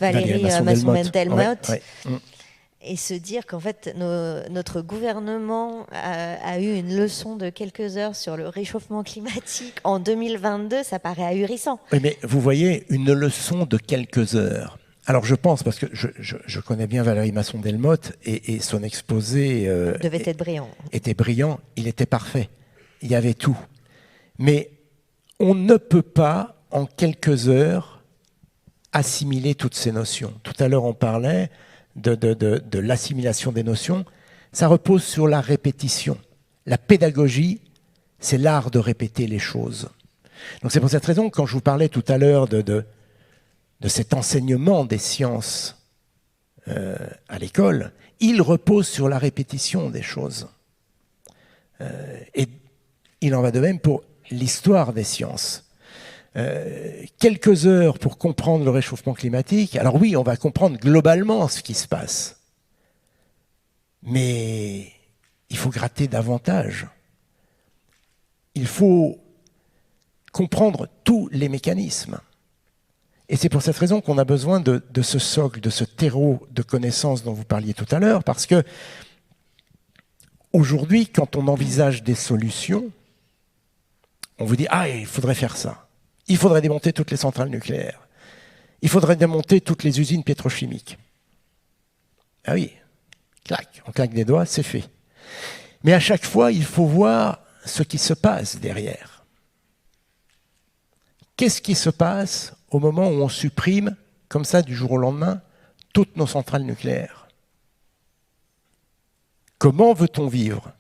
Valérie Masson-Delmotte. Ouais. Et se dire qu'en fait, notre gouvernement a eu une leçon de quelques heures sur le réchauffement climatique en 2022, ça paraît ahurissant. Oui, mais vous voyez, une leçon de quelques heures. Alors je pense, parce que je connais bien Valérie Masson-Delmotte et son exposé devait être brillant. Était brillant, il était parfait. Il y avait tout. Mais on ne peut pas, en quelques heures, assimiler toutes ces notions. Tout à l'heure, on parlait de l'assimilation des notions, ça repose sur la répétition. La pédagogie, c'est l'art de répéter les choses. Donc c'est pour cette raison que quand je vous parlais tout à l'heure de cet enseignement des sciences à l'école, il repose sur la répétition des choses. Et il en va de même pour l'histoire des sciences. Quelques heures pour comprendre le réchauffement climatique. Alors oui, on va comprendre globalement ce qui se passe. Mais il faut gratter davantage. Il faut comprendre tous les mécanismes. Et c'est pour cette raison qu'on a besoin de ce socle, de ce terreau de connaissances dont vous parliez tout à l'heure, parce que aujourd'hui, quand on envisage des solutions, on vous dit « Ah, il faudrait faire ça ». Il faudrait démonter toutes les centrales nucléaires. Il faudrait démonter toutes les usines pétrochimiques. Ah oui, clac, on claque des doigts, c'est fait. Mais à chaque fois, il faut voir ce qui se passe derrière. Qu'est-ce qui se passe au moment où on supprime, comme ça, du jour au lendemain, toutes nos centrales nucléaires? Comment veut-on vivre?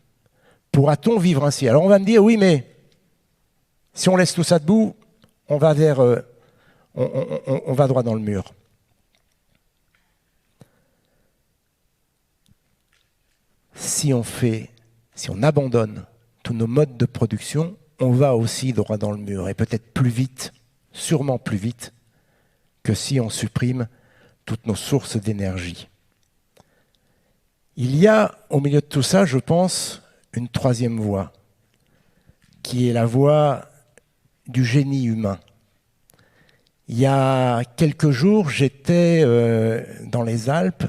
Pourra-t-on vivre ainsi? Alors on va me dire, oui, mais si on laisse tout ça debout, on va on va droit dans le mur. Si on abandonne tous nos modes de production, on va aussi droit dans le mur, et peut-être plus vite, sûrement plus vite, que si on supprime toutes nos sources d'énergie. Il y a, au milieu de tout ça, je pense, une troisième voie, qui est la voie du génie humain. Il y a quelques jours, j'étais dans les Alpes,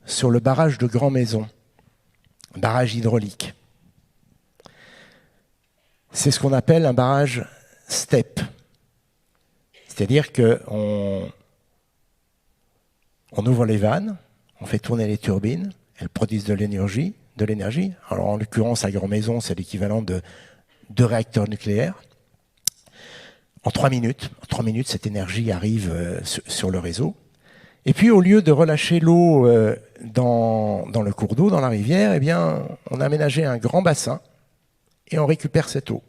sur le barrage de Grand Maison, barrage hydraulique. C'est ce qu'on appelle un barrage STEP. C'est-à-dire qu'on ouvre les vannes, on fait tourner les turbines, elles produisent de l'énergie. Alors en l'occurrence, à Grand Maison, c'est l'équivalent de 2 réacteurs nucléaires. En 3 minutes, cette énergie arrive sur le réseau. Et puis, au lieu de relâcher l'eau dans le cours d'eau, dans la rivière, eh bien, on a aménagé un grand bassin et on récupère cette eau.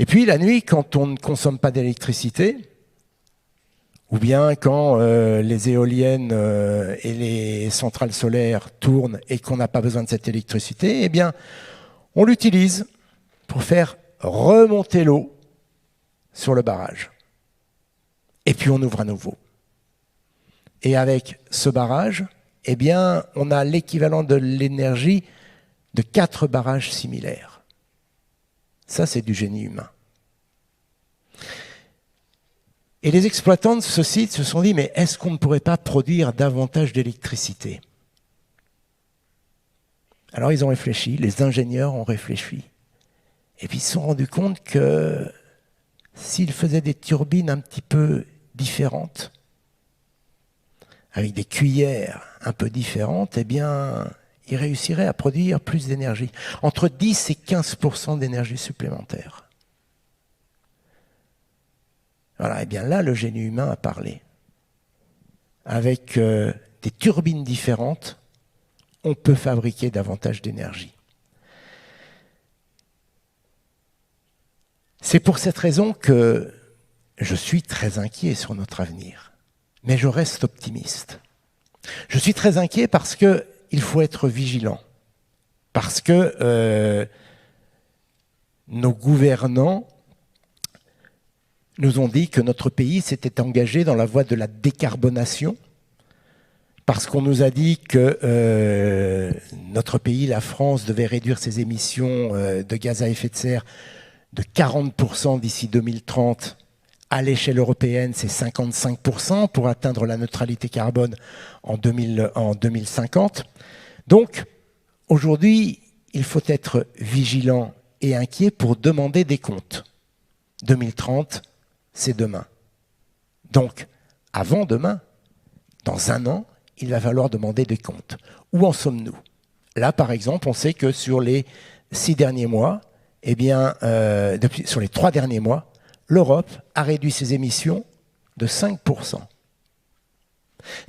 Et puis, la nuit, quand on ne consomme pas d'électricité, ou bien quand les éoliennes et les centrales solaires tournent et qu'on n'a pas besoin de cette électricité, eh bien, on l'utilise pour faire remonter l'eau sur le barrage. Et puis, on ouvre à nouveau. Et avec ce barrage, eh bien, on a l'équivalent de l'énergie de 4 barrages similaires. Ça, c'est du génie humain. Et les exploitants de ce site se sont dit, mais est-ce qu'on ne pourrait pas produire davantage d'électricité? Alors ils ont réfléchi, les ingénieurs ont réfléchi. Et puis ils se sont rendus compte que s'ils faisaient des turbines un petit peu différentes, avec des cuillères un peu différentes, eh bien, ils réussiraient à produire plus d'énergie. Entre 10 et 15% d'énergie supplémentaire. Voilà, et bien là, le génie humain a parlé. Avec des turbines différentes, on peut fabriquer davantage d'énergie. C'est pour cette raison que je suis très inquiet sur notre avenir. Mais je reste optimiste. Je suis très inquiet parce qu'il faut être vigilant. Parce que nos gouvernants nous ont dit que notre pays s'était engagé dans la voie de la décarbonation, parce qu'on nous a dit que notre pays, la France, devait réduire ses émissions de gaz à effet de serre de 40% d'ici 2030. À l'échelle européenne, c'est 55% pour atteindre la neutralité carbone en 2050. Donc, aujourd'hui, il faut être vigilant et inquiet pour demander des comptes. 2030, c'est demain. Donc, avant demain, dans 1 an, il va falloir demander des comptes. Où en sommes-nous? Là, par exemple, on sait que sur les 6 derniers mois, eh bien, sur les 3 derniers mois, l'Europe a réduit ses émissions de 5%.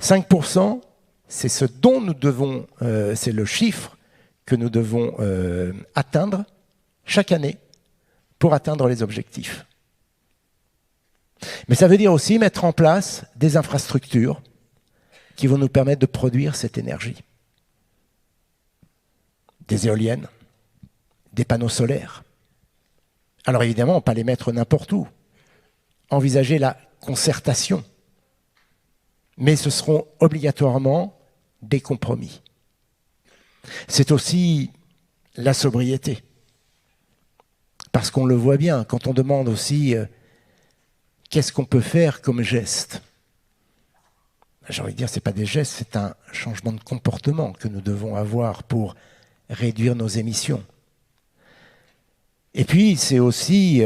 5%, c'est ce dont nous devons, c'est le chiffre que nous devons atteindre chaque année pour atteindre les objectifs. Mais ça veut dire aussi mettre en place des infrastructures qui vont nous permettre de produire cette énergie. Des éoliennes, des panneaux solaires. Alors évidemment, on ne peut pas les mettre n'importe où. Envisager la concertation. Mais ce seront obligatoirement des compromis. C'est aussi la sobriété. Parce qu'on le voit bien, quand on demande aussi qu'est-ce qu'on peut faire comme geste. J'ai envie de dire, ce n'est pas des gestes, c'est un changement de comportement que nous devons avoir pour réduire nos émissions. Et puis, c'est aussi,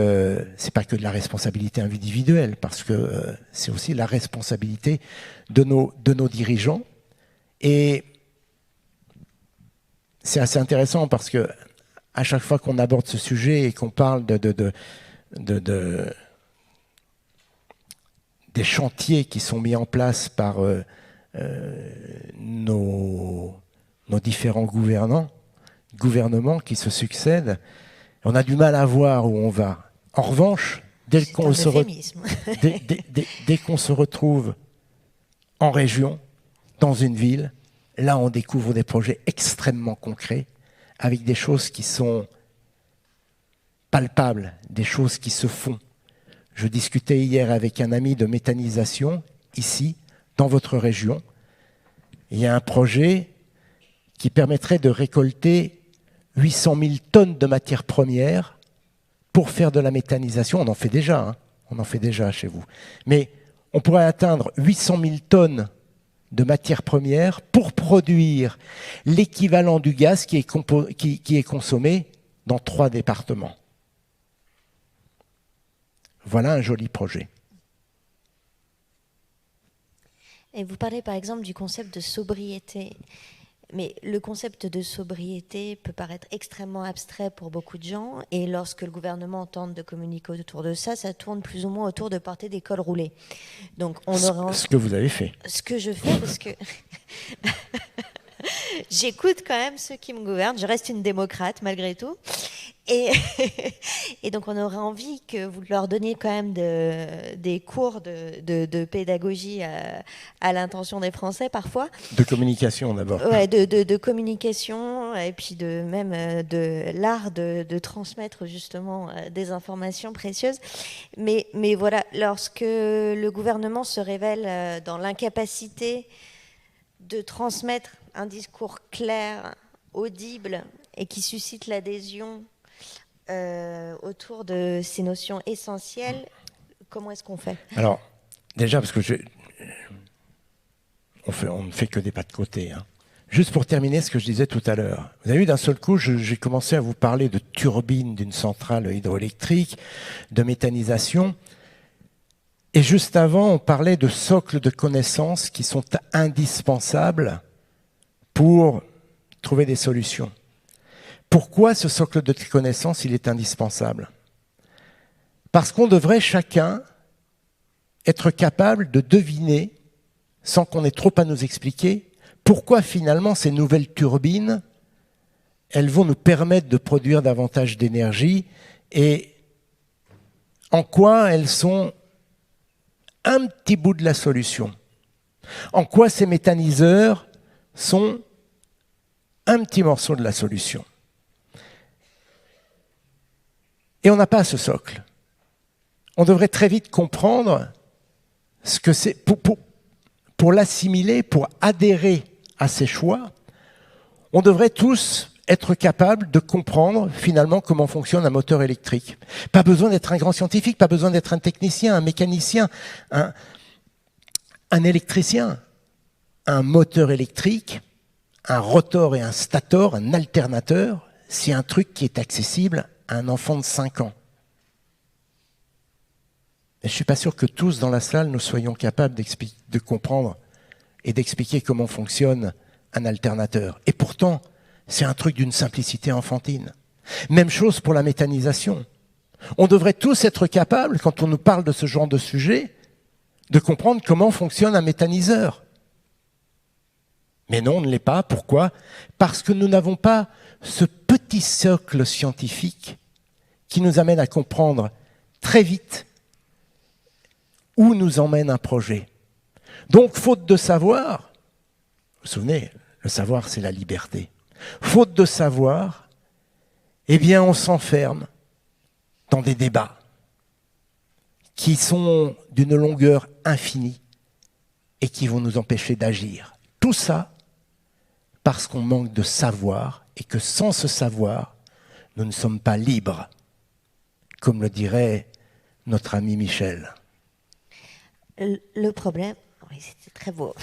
c'est pas que de la responsabilité individuelle, parce que c'est aussi la responsabilité de nos dirigeants. Et c'est assez intéressant parce que à chaque fois qu'on aborde ce sujet et qu'on parle des chantiers qui sont mis en place par nos différents gouvernements qui se succèdent, on a du mal à voir où on va. En revanche, dès qu'on se retrouve en région, dans une ville, là on découvre des projets extrêmement concrets, avec des choses qui sont palpables, des choses qui se font. Je discutais hier avec un ami de méthanisation, ici, dans votre région. Il y a un projet qui permettrait de récolter 800 000 tonnes de matières premières pour faire de la méthanisation. On en fait déjà, hein. on en fait déjà chez vous. Mais on pourrait atteindre 800 000 tonnes de matières premières pour produire l'équivalent du gaz qui est consommé dans 3 départements. Voilà un joli projet. Et vous parlez par exemple du concept de sobriété. Mais le concept de sobriété peut paraître extrêmement abstrait pour beaucoup de gens. Et lorsque le gouvernement tente de communiquer autour de ça, ça tourne plus ou moins autour de porter des cols roulés. Donc on aura... Ce que vous avez fait. Ce que je fais, parce que... J'écoute quand même ceux qui me gouvernent. Je reste une démocrate malgré tout. Et donc on aurait envie que vous leur donniez quand même des cours de pédagogie à l'intention des Français parfois. De communication d'abord. Ouais, de communication et puis même de l'art de transmettre justement des informations précieuses. Mais voilà, lorsque le gouvernement se révèle dans l'incapacité de transmettre un discours clair, audible et qui suscite l'adhésion autour de ces notions essentielles, comment est-ce qu'on fait? Alors, déjà, parce que on ne fait que des pas de côté. Hein. Juste pour terminer ce que je disais tout à l'heure. Vous avez vu, d'un seul coup, j'ai commencé à vous parler de turbines d'une centrale hydroélectrique, de méthanisation. Et juste avant, on parlait de socles de connaissances qui sont indispensables pour trouver des solutions. Pourquoi ce socle de connaissances, il est indispensable? Parce qu'on devrait chacun être capable de deviner, sans qu'on ait trop à nous expliquer, pourquoi finalement ces nouvelles turbines, elles vont nous permettre de produire davantage d'énergie et en quoi elles sont un petit bout de la solution. En quoi ces méthaniseurs sont un petit morceau de la solution. Et on n'a pas ce socle. On devrait très vite comprendre ce que c'est. Pour l'assimiler, pour adhérer à ces choix, on devrait tous être capables de comprendre finalement comment fonctionne un moteur électrique. Pas besoin d'être un grand scientifique, pas besoin d'être un technicien, un mécanicien, un électricien. Un moteur électrique, un rotor et un stator, un alternateur, c'est un truc qui est accessible à un enfant de 5 ans. Et je ne suis pas sûr que tous dans la salle, nous soyons capables de comprendre et d'expliquer comment fonctionne un alternateur. Et pourtant, c'est un truc d'une simplicité enfantine. Même chose pour la méthanisation. On devrait tous être capables, quand on nous parle de ce genre de sujet, de comprendre comment fonctionne un méthaniseur. Mais non, on ne l'est pas. Pourquoi? Parce que nous n'avons pas ce petit socle scientifique qui nous amène à comprendre très vite où nous emmène un projet. Donc, faute de savoir, vous vous souvenez, le savoir, c'est la liberté. Faute de savoir, eh bien, on s'enferme dans des débats qui sont d'une longueur infinie et qui vont nous empêcher d'agir. Tout ça parce qu'on manque de savoir et que sans ce savoir, nous ne sommes pas libres, comme le dirait notre ami Michel. Le problème... Oui, c'était très beau.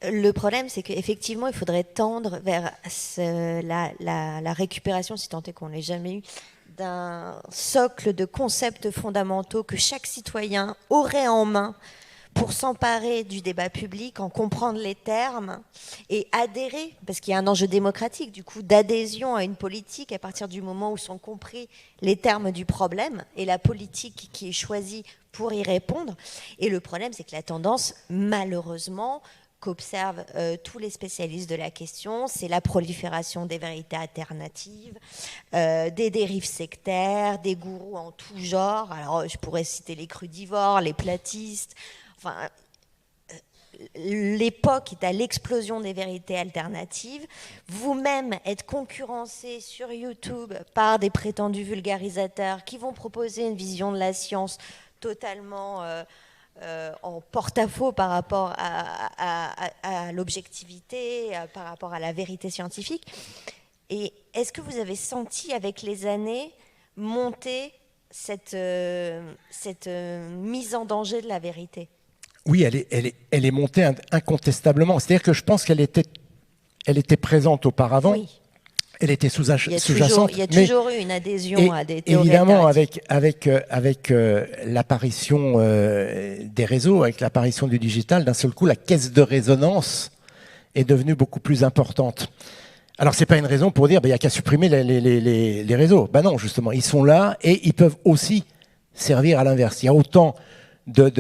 Le problème, c'est qu'effectivement, il faudrait tendre vers la récupération, si tant est qu'on ne l'ait jamais eu, d'un socle de concepts fondamentaux que chaque citoyen aurait en main pour s'emparer du débat public, en comprendre les termes et adhérer, parce qu'il y a un enjeu démocratique, du coup, d'adhésion à une politique à partir du moment où sont compris les termes du problème et la politique qui est choisie pour y répondre. Et le problème, c'est que la tendance, malheureusement, qu'observent tous les spécialistes de la question, c'est la prolifération des vérités alternatives, des dérives sectaires, des gourous en tout genre. Alors, je pourrais citer les crudivores, les platistes. Enfin, l'époque est à l'explosion des vérités alternatives. Vous-même êtes concurrencé sur YouTube par des prétendus vulgarisateurs qui vont proposer une vision de la science totalement en porte-à-faux par rapport à l'objectivité, par rapport à la vérité scientifique. Et est-ce que vous avez senti avec les années monter cette mise en danger de la vérité? Oui, elle est montée incontestablement. C'est-à-dire que je pense qu'elle était présente auparavant. Oui. Elle était sous-jacente. Il y a toujours eu une adhésion à des théories évidemment, alternatives. avec l'apparition des réseaux, avec l'apparition du digital, d'un seul coup, la caisse de résonance est devenue beaucoup plus importante. Alors, ce n'est pas une raison pour dire qu'il n'y a qu'à supprimer les réseaux. Ben non, justement, ils sont là et ils peuvent aussi servir à l'inverse. Il y a autant de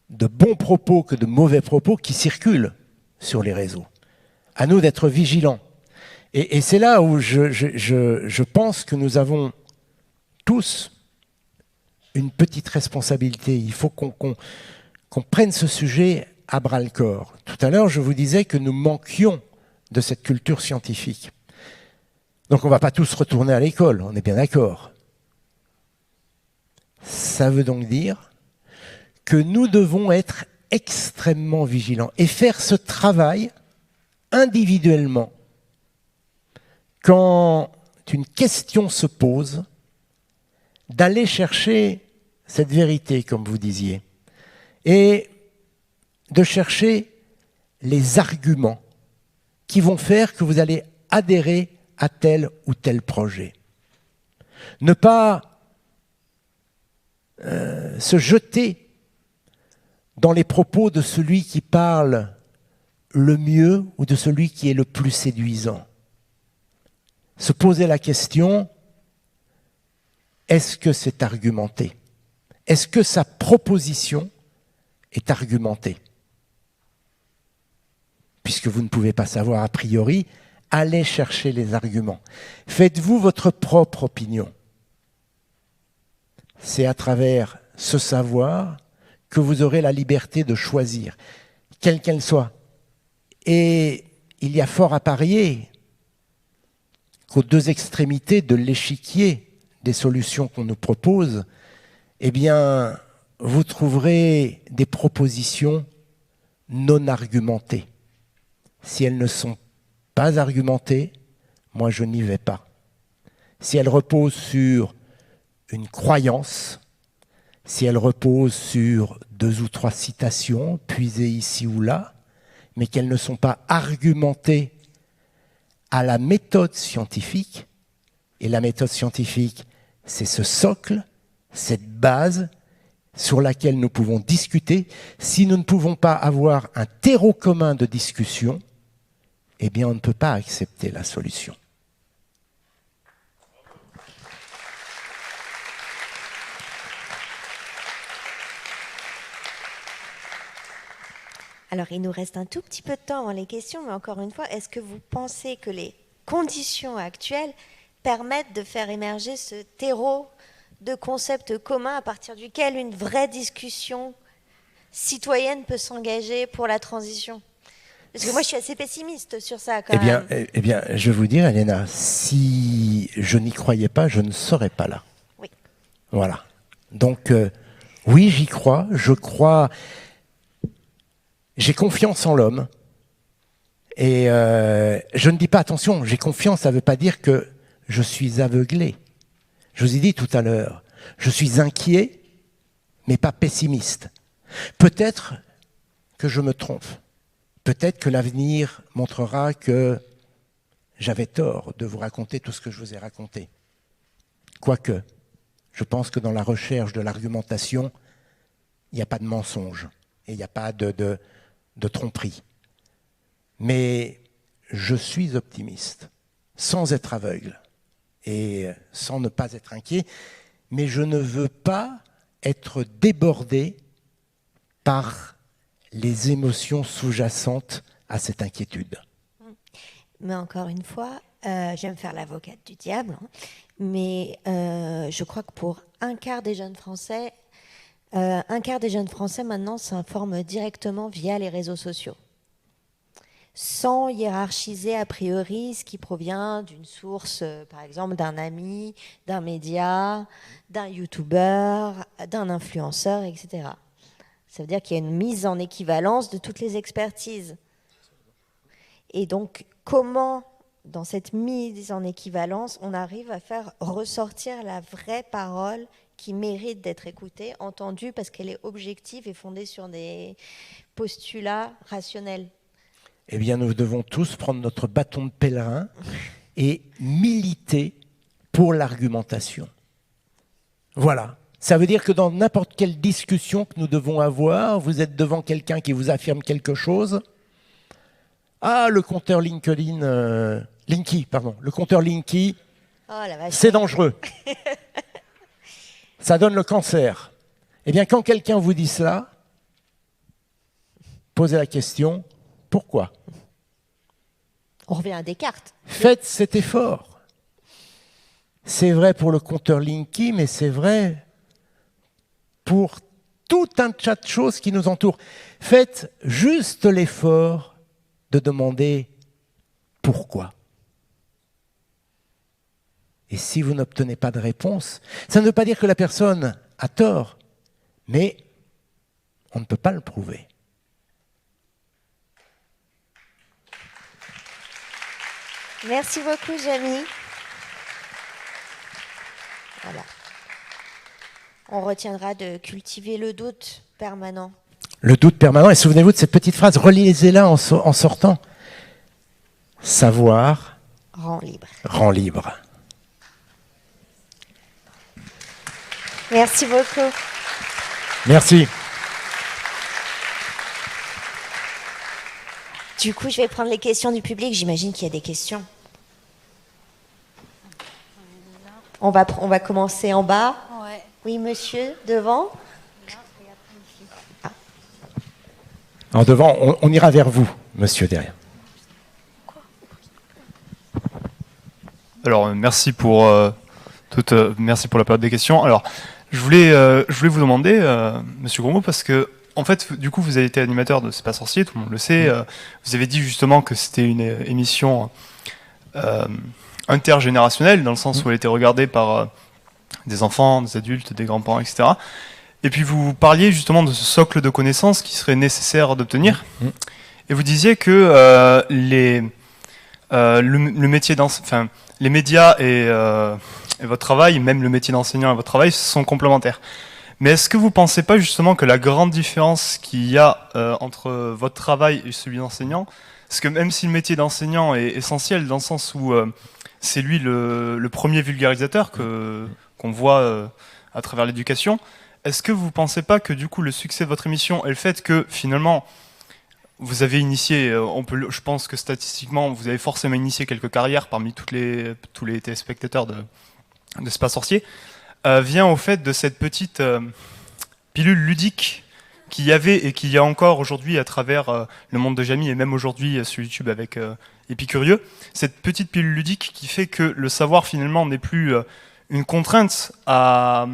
bons propos que de mauvais propos qui circulent sur les réseaux. À nous d'être vigilants. Et c'est là où je pense que nous avons tous une petite responsabilité. Il faut qu'on prenne ce sujet à bras-le-corps. Tout à l'heure, je vous disais que nous manquions de cette culture scientifique. Donc on ne va pas tous retourner à l'école, on est bien d'accord. Ça veut donc dire que nous devons être extrêmement vigilants et faire ce travail individuellement. Quand une question se pose, d'aller chercher cette vérité, comme vous disiez, et de chercher les arguments qui vont faire que vous allez adhérer à tel ou tel projet. Ne pas se jeter dans les propos de celui qui parle le mieux ou de celui qui est le plus séduisant. Se poser la question, est-ce que c'est argumenté? Est-ce que sa proposition est argumentée? Puisque vous ne pouvez pas savoir a priori, allez chercher les arguments. Faites-vous votre propre opinion. C'est à travers ce savoir que vous aurez la liberté de choisir, quelle qu'elle soit. Et il y a fort à parier qu'aux deux extrémités de l'échiquier des solutions qu'on nous propose, eh bien, vous trouverez des propositions non argumentées. Si elles ne sont pas argumentées, moi je n'y vais pas. Si elles reposent sur une croyance, si elles reposent sur 2 ou 3 citations puisées ici ou là, mais qu'elles ne sont pas argumentées à la méthode scientifique, et la méthode scientifique, c'est ce socle, cette base sur laquelle nous pouvons discuter. Si nous ne pouvons pas avoir un terreau commun de discussion, eh bien on ne peut pas accepter la solution. Alors, il nous reste un tout petit peu de temps avant les questions, mais encore une fois, est-ce que vous pensez que les conditions actuelles permettent de faire émerger ce terreau de concepts communs à partir duquel une vraie discussion citoyenne peut s'engager pour la transition? Parce que moi, je suis assez pessimiste sur ça, quand même. Eh bien, je vais vous dire, Elena, si je n'y croyais pas, je ne serais pas là. Oui. Voilà. Donc, oui, j'y crois. Je crois... J'ai confiance en l'homme. Et je ne dis pas, attention, j'ai confiance, ça ne veut pas dire que je suis aveuglé. Je vous ai dit tout à l'heure, je suis inquiet, mais pas pessimiste. Peut-être que je me trompe. Peut-être que l'avenir montrera que j'avais tort de vous raconter tout ce que je vous ai raconté. Quoique, je pense que dans la recherche de l'argumentation, il n'y a pas de mensonge et il n'y a pas de tromperie. Mais je suis optimiste, sans être aveugle et sans ne pas être inquiet, mais je ne veux pas être débordé par les émotions sous-jacentes à cette inquiétude. Mais encore une fois, j'aime faire l'avocate du diable, hein, mais je crois que pour un quart des jeunes Français maintenant s'informent directement via les réseaux sociaux. sans hiérarchiser a priori ce qui provient d'une source, par exemple d'un ami, d'un média, d'un youtubeur, d'un influenceur, etc. Ça veut dire qu'il y a une mise en équivalence de toutes les expertises. Et donc, comment, dans cette mise en équivalence, on arrive à faire ressortir la vraie parole qui mérite d'être écoutée, entendue, parce qu'elle est objective et fondée sur des postulats rationnels? Eh bien, nous devons tous prendre notre bâton de pèlerin et militer pour l'argumentation. Voilà. Ça veut dire que dans n'importe quelle discussion que nous devons avoir, vous êtes devant quelqu'un qui vous affirme quelque chose. Ah, le compteur LinkedIn, le compteur Linky, oh, c'est dangereux. Ça donne le cancer. Eh bien, quand quelqu'un vous dit cela, posez la question, pourquoi? On revient à Descartes. Faites cet effort. C'est vrai pour le compteur Linky, mais c'est vrai pour tout un tas de choses qui nous entourent. Faites juste l'effort de demander pourquoi. Et si vous n'obtenez pas de réponse, ça ne veut pas dire que la personne a tort, mais on ne peut pas le prouver. Merci beaucoup, Jamy. Voilà. On retiendra de cultiver le doute permanent. Le doute permanent, et souvenez-vous de cette petite phrase, relisez-la en sortant. Savoir rend libre. Rend libre. Merci beaucoup. Merci. Du coup, je vais prendre les questions du public. J'imagine qu'il y a des questions. On va commencer en bas. Ouais. Oui, monsieur, devant. Ah. Alors devant, on ira vers vous, monsieur, derrière. Alors, merci pour merci pour la période des questions. Alors, je voulais vous demander, monsieur Grosmont, parce que en fait, du coup, vous avez été animateur de C'est pas sorcier, tout le monde le sait. Vous avez dit justement que c'était une émission intergénérationnelle, dans le sens où elle était regardée par des enfants, des adultes, des grands-parents, etc. Et puis vous parliez justement de ce socle de connaissances qui serait nécessaire d'obtenir. Et vous disiez que le métier enfin, les médias et votre travail, même le métier d'enseignant et votre travail, sont complémentaires. Mais est-ce que vous ne pensez pas justement que la grande différence qu'il y a entre votre travail et celui d'enseignant, parce que même si le métier d'enseignant est essentiel dans le sens où c'est lui le premier vulgarisateur qu'on voit à travers l'éducation, est-ce que vous ne pensez pas que du coup le succès de votre émission et le fait que finalement vous avez initié, je pense que statistiquement vous avez forcément initié quelques carrières parmi tous les téléspectateurs de C'est pas sorcier, vient au fait de cette petite pilule ludique qu'il y avait et qu'il y a encore aujourd'hui à travers le monde de Jamy et même aujourd'hui sur YouTube avec Épicurieux. Cette petite pilule ludique qui fait que le savoir finalement n'est plus une contrainte à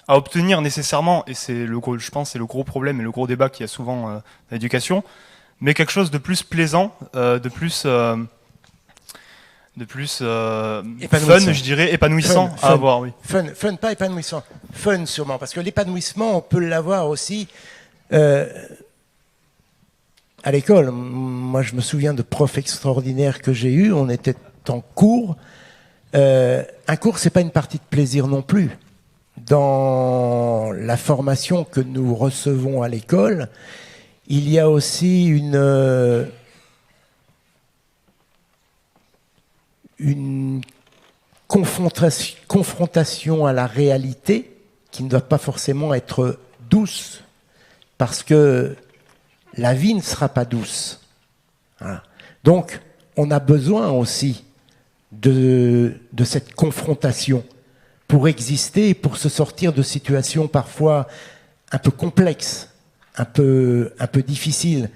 obtenir nécessairement, et je pense c'est le gros problème et le gros débat qu'il y a souvent dans l'éducation, mais quelque chose de plus plaisant, de plus fun, je dirais, épanouissant à avoir. Oui. Fun, pas épanouissant. Fun sûrement, parce que l'épanouissement, on peut l'avoir aussi à l'école. Moi, je me souviens de profs extraordinaires que j'ai eus. On était en cours. Un cours, c'est pas une partie de plaisir non plus. Dans la formation que nous recevons à l'école, il y a aussi une confrontation à la réalité qui ne doit pas forcément être douce, parce que la vie ne sera pas douce. Voilà. Donc, on a besoin aussi de cette confrontation pour exister et pour se sortir de situations parfois un peu complexes, un peu difficiles.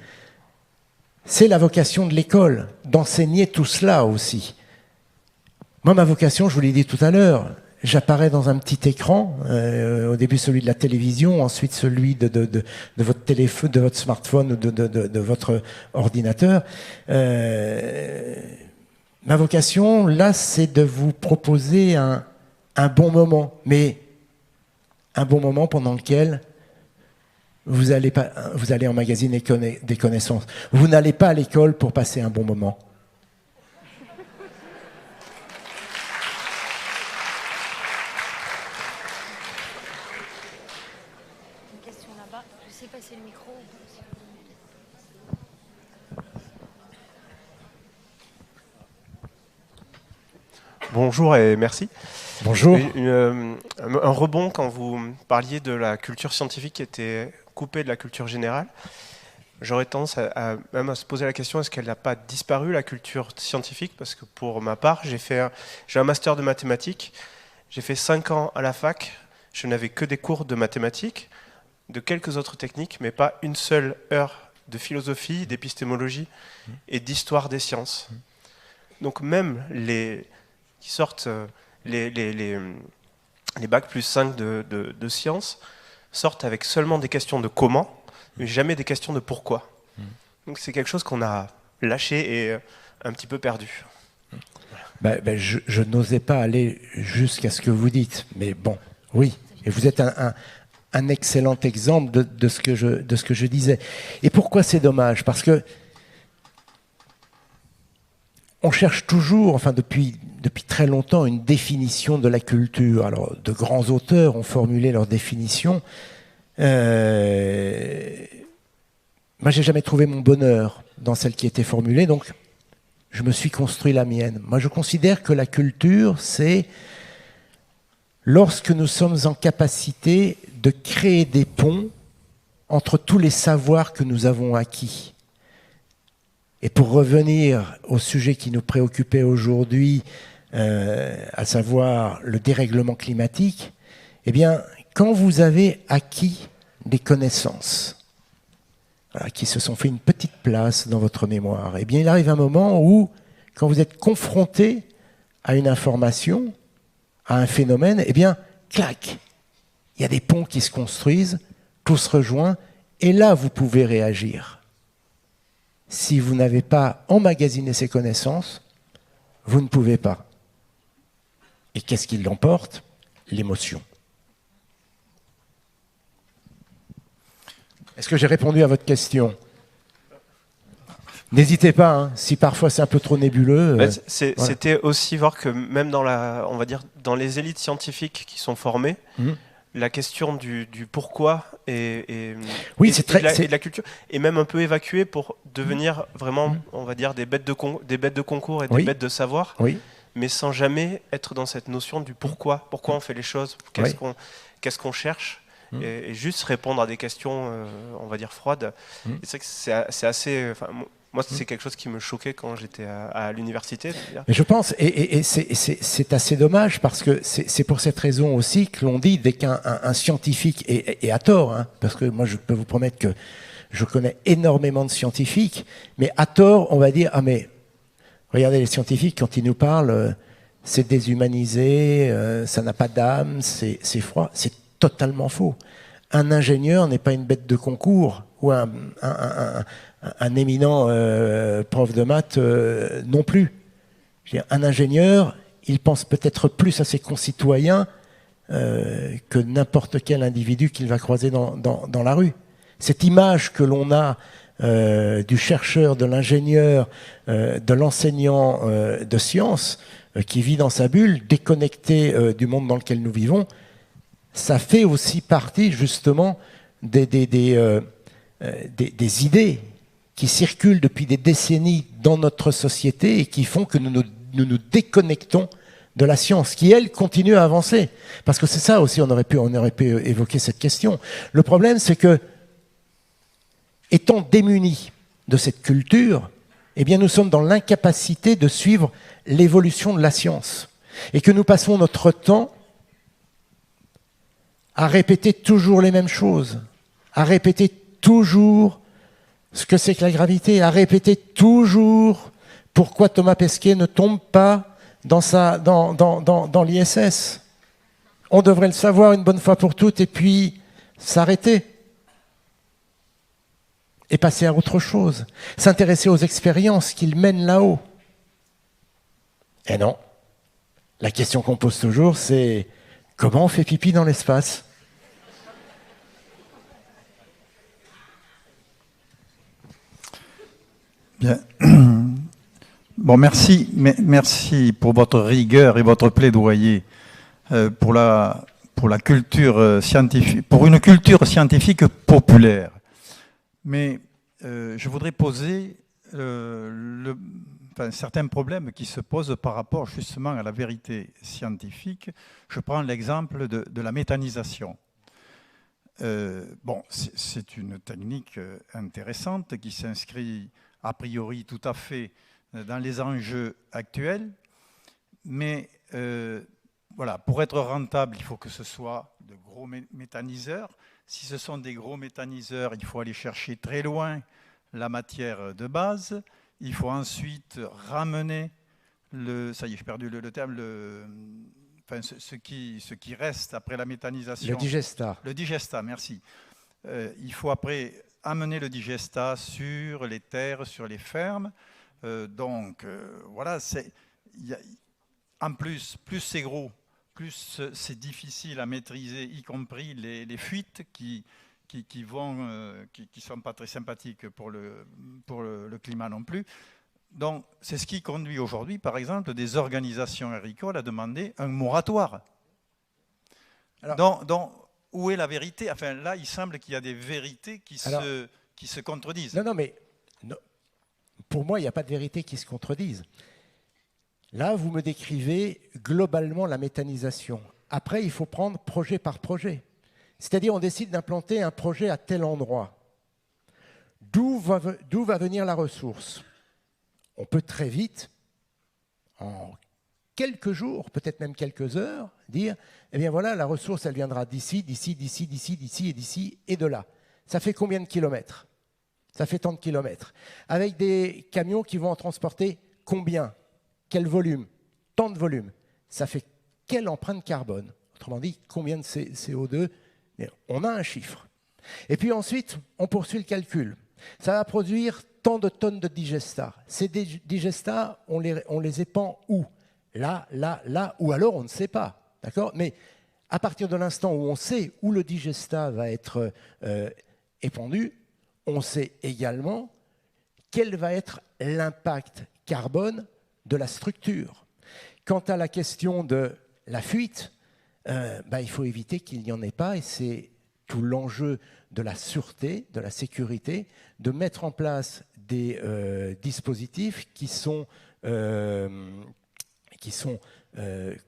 C'est la vocation de l'école, d'enseigner tout cela aussi. Moi, ma vocation, je vous l'ai dit tout à l'heure, j'apparais dans un petit écran, au début celui de la télévision, ensuite celui de votre téléphone, de votre smartphone ou de votre ordinateur. Ma vocation, là, c'est de vous proposer un bon moment, mais un bon moment pendant lequel vous allez emmagasiner des connaissances. Vous n'allez pas à l'école pour passer un bon moment. Une question là-bas. Je sais passer le micro. Bonjour et merci. Bonjour. Un rebond quand vous parliez de la culture scientifique qui était coupée de la culture générale. J'aurais tendance même à se poser la question, est-ce qu'elle n'a pas disparu, la culture scientifique? Parce que pour ma part, j'ai un master de mathématiques, j'ai fait 5 ans à la fac, je n'avais que des cours de mathématiques, de quelques autres techniques, mais pas une seule heure de philosophie, d'épistémologie et d'histoire des sciences. Donc même les qui sortent les bacs plus 5 de sciences sortent avec seulement des questions de comment, mais jamais des questions de pourquoi. Donc c'est quelque chose qu'on a lâché et un petit peu perdu. Je n'osais pas aller jusqu'à ce que vous dites, mais bon, oui. Et vous êtes un excellent exemple de ce que je disais. Et pourquoi c'est dommage? Parce que on cherche toujours, enfin depuis très longtemps, une définition de la culture. Alors, de grands auteurs ont formulé leur définition. Moi, j'ai jamais trouvé mon bonheur dans celle qui était formulée, donc je me suis construit la mienne. Moi, je considère que la culture, c'est lorsque nous sommes en capacité de créer des ponts entre tous les savoirs que nous avons acquis. Et pour revenir au sujet qui nous préoccupait aujourd'hui, à savoir le dérèglement climatique, eh bien, quand vous avez acquis des connaissances qui se sont fait une petite place dans votre mémoire, eh bien, il arrive un moment où, quand vous êtes confronté à une information, à un phénomène, eh bien, clac, il y a des ponts qui se construisent, tout se rejoint, et là, vous pouvez réagir. Si vous n'avez pas emmagasiné ces connaissances, vous ne pouvez pas. Et qu'est-ce qui l'emporte? L'émotion. Est-ce que j'ai répondu à votre question? N'hésitez pas, hein, si parfois c'est un peu trop nébuleux. C'était aussi voir que même dans on va dire, dans les élites scientifiques qui sont formées, la question du pourquoi et de la culture est même un peu évacuée pour devenir vraiment, on va dire, des bêtes de concours et des bêtes de savoir, mais sans jamais être dans cette notion du pourquoi on fait les choses, qu'est-ce qu'on cherche, et juste répondre à des questions, on va dire, froides. Et c'est que c'est assez... Moi, c'est quelque chose qui me choquait quand j'étais à l'université. Mais je pense, et c'est assez dommage, parce que c'est pour cette raison aussi que l'on dit, dès qu'un scientifique, et à tort, hein, parce que moi je peux vous promettre que je connais énormément de scientifiques, mais à tort, on va dire, ah mais, regardez les scientifiques, quand ils nous parlent, c'est déshumanisé, ça n'a pas d'âme, c'est froid, c'est totalement faux. Un ingénieur n'est pas une bête de concours, ou un éminent prof de maths non plus. Je veux dire, un ingénieur, il pense peut-être plus à ses concitoyens que n'importe quel individu qu'il va croiser dans la rue. Cette image que l'on a du chercheur, de l'ingénieur, de l'enseignant de sciences qui vit dans sa bulle, déconnecté du monde dans lequel nous vivons, ça fait aussi partie justement des idées qui circulent depuis des décennies dans notre société et qui font que nous nous déconnectons de la science, qui, elle, continue à avancer. Parce que c'est ça aussi, on aurait pu évoquer cette question. Le problème, c'est que, étant démunis de cette culture, eh bien, nous sommes dans l'incapacité de suivre l'évolution de la science. Et que nous passons notre temps à répéter toujours les mêmes choses, à répéter toujours ce que c'est que la gravité, à répéter toujours pourquoi Thomas Pesquet ne tombe pas dans l'ISS. On devrait le savoir une bonne fois pour toutes et puis s'arrêter. Et passer à autre chose. S'intéresser aux expériences qu'ils mènent là-haut. Et non. La question qu'on pose toujours, c'est comment on fait pipi dans l'espace ? Bien. Bon, merci pour votre rigueur et votre plaidoyer pour la culture scientifique, pour une culture scientifique populaire. Mais je voudrais poser certains problèmes qui se posent par rapport justement à la vérité scientifique. Je prends l'exemple de la méthanisation. Bon, c'est une technique intéressante qui s'inscrit a priori tout à fait dans les enjeux actuels, mais voilà, pour être rentable, il faut que ce soit de gros méthaniseurs. Si ce sont des gros méthaniseurs, il faut aller chercher très loin la matière de base. Il faut ensuite ramener ça y est, j'ai perdu le terme, ce qui reste après la méthanisation. Le digestat. Le digestat, merci. Il faut après amener le digestat sur les terres, sur les fermes. Voilà, en plus c'est gros, plus c'est difficile à maîtriser, y compris les fuites qui sont pas très sympathiques pour le climat non plus. Donc c'est ce qui conduit aujourd'hui, par exemple, des organisations agricoles à demander un moratoire. Alors, donc où est la vérité? Enfin là, il semble qu'il y a des vérités qui se contredisent. Non, mais pour moi, il n'y a pas de vérité qui se contredisent. Là, vous me décrivez globalement la méthanisation. Après, il faut prendre projet par projet. C'est-à-dire, on décide d'implanter un projet à tel endroit. D'où va venir la ressource? On peut très vite, en quelques jours, peut-être même quelques heures, dire, eh bien voilà, la ressource, elle viendra d'ici, d'ici, d'ici, d'ici, d'ici et d'ici et de là. Ça fait combien de kilomètres? Ça fait tant de kilomètres. Avec des camions qui vont en transporter combien? Quel volume? Tant de volume. Ça fait quelle empreinte carbone? Autrement dit, combien de CO2? On a un chiffre. Et puis ensuite, on poursuit le calcul. Ça va produire tant de tonnes de digestats. Ces digestats, on les épand où? Là, ou alors on ne sait pas. D'accord? Mais à partir de l'instant où on sait où le digestat va être épandu, on sait également quel va être l'impact carbone de la structure. Quant à la question de la fuite, il faut éviter qu'il n'y en ait pas, et c'est tout l'enjeu de la sûreté, de la sécurité, de mettre en place des dispositifs qui sont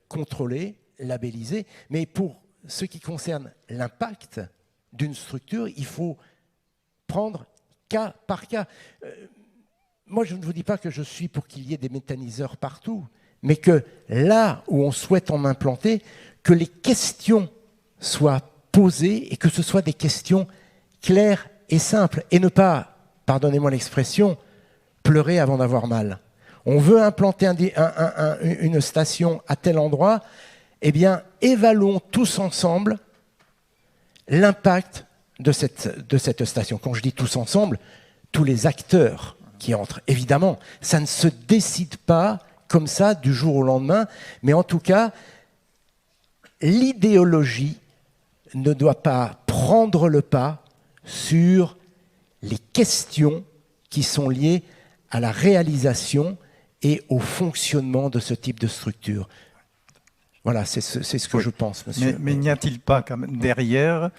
contrôlés, labellisés. Mais pour ce qui concerne l'impact d'une structure, il faut prendre cas par cas. Moi, je ne vous dis pas que je suis pour qu'il y ait des méthaniseurs partout, mais que là où on souhaite en implanter, que les questions soient posées et que ce soit des questions claires et simples, et ne pas, pardonnez-moi l'expression, pleurer avant d'avoir mal. On veut implanter une station à tel endroit, eh bien, évaluons tous ensemble l'impact de cette station. Quand je dis tous ensemble, tous les acteurs qui entrent. Évidemment, ça ne se décide pas comme ça du jour au lendemain, mais en tout cas, l'idéologie ne doit pas prendre le pas sur les questions qui sont liées à la réalisation et au fonctionnement de ce type de structure. Voilà, c'est ce que je pense, monsieur. Mais n'y a-t-il pas quand même derrière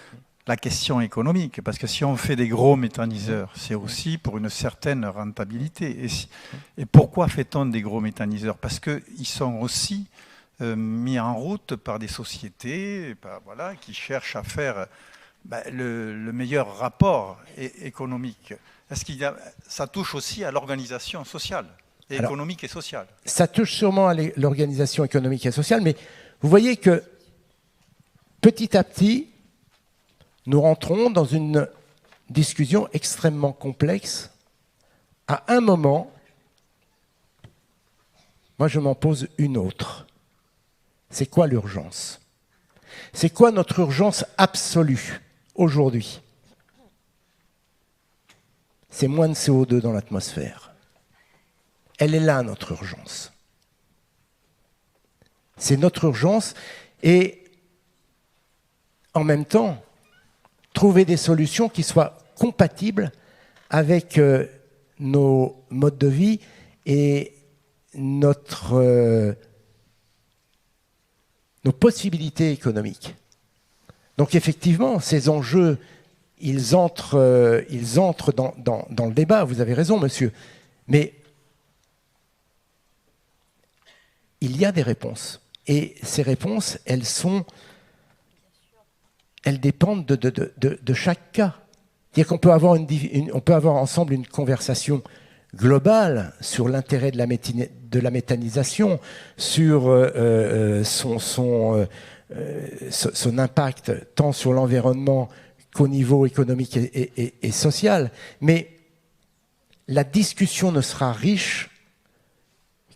la question économique? Parce que si on fait des gros méthaniseurs, c'est aussi pour une certaine rentabilité. Et pourquoi fait-on des gros méthaniseurs? Parce qu'ils sont aussi mis en route par des sociétés qui cherchent à faire le meilleur rapport économique. Est-ce ça touche aussi à l'organisation sociale, économique et sociale? Ça touche sûrement à l'organisation économique et sociale, mais vous voyez que petit à petit, nous rentrons dans une discussion extrêmement complexe. À un moment, moi je m'en pose une autre. C'est quoi l'urgence? C'est quoi notre urgence absolue aujourd'hui? C'est moins de CO2 dans l'atmosphère. Elle est là, notre urgence. C'est notre urgence et en même temps, trouver des solutions qui soient compatibles avec nos modes de vie et nos possibilités économiques. Donc effectivement, ces enjeux, ils entrent dans le débat, vous avez raison, monsieur. Mais il y a des réponses. Et ces réponses, elles dépendent de chaque cas. C'est-à-dire qu'on peut avoir ensemble une conversation globale sur l'intérêt de la méthanisation, sur son impact tant sur l'environnement qu'au niveau économique et social. Mais la discussion ne sera riche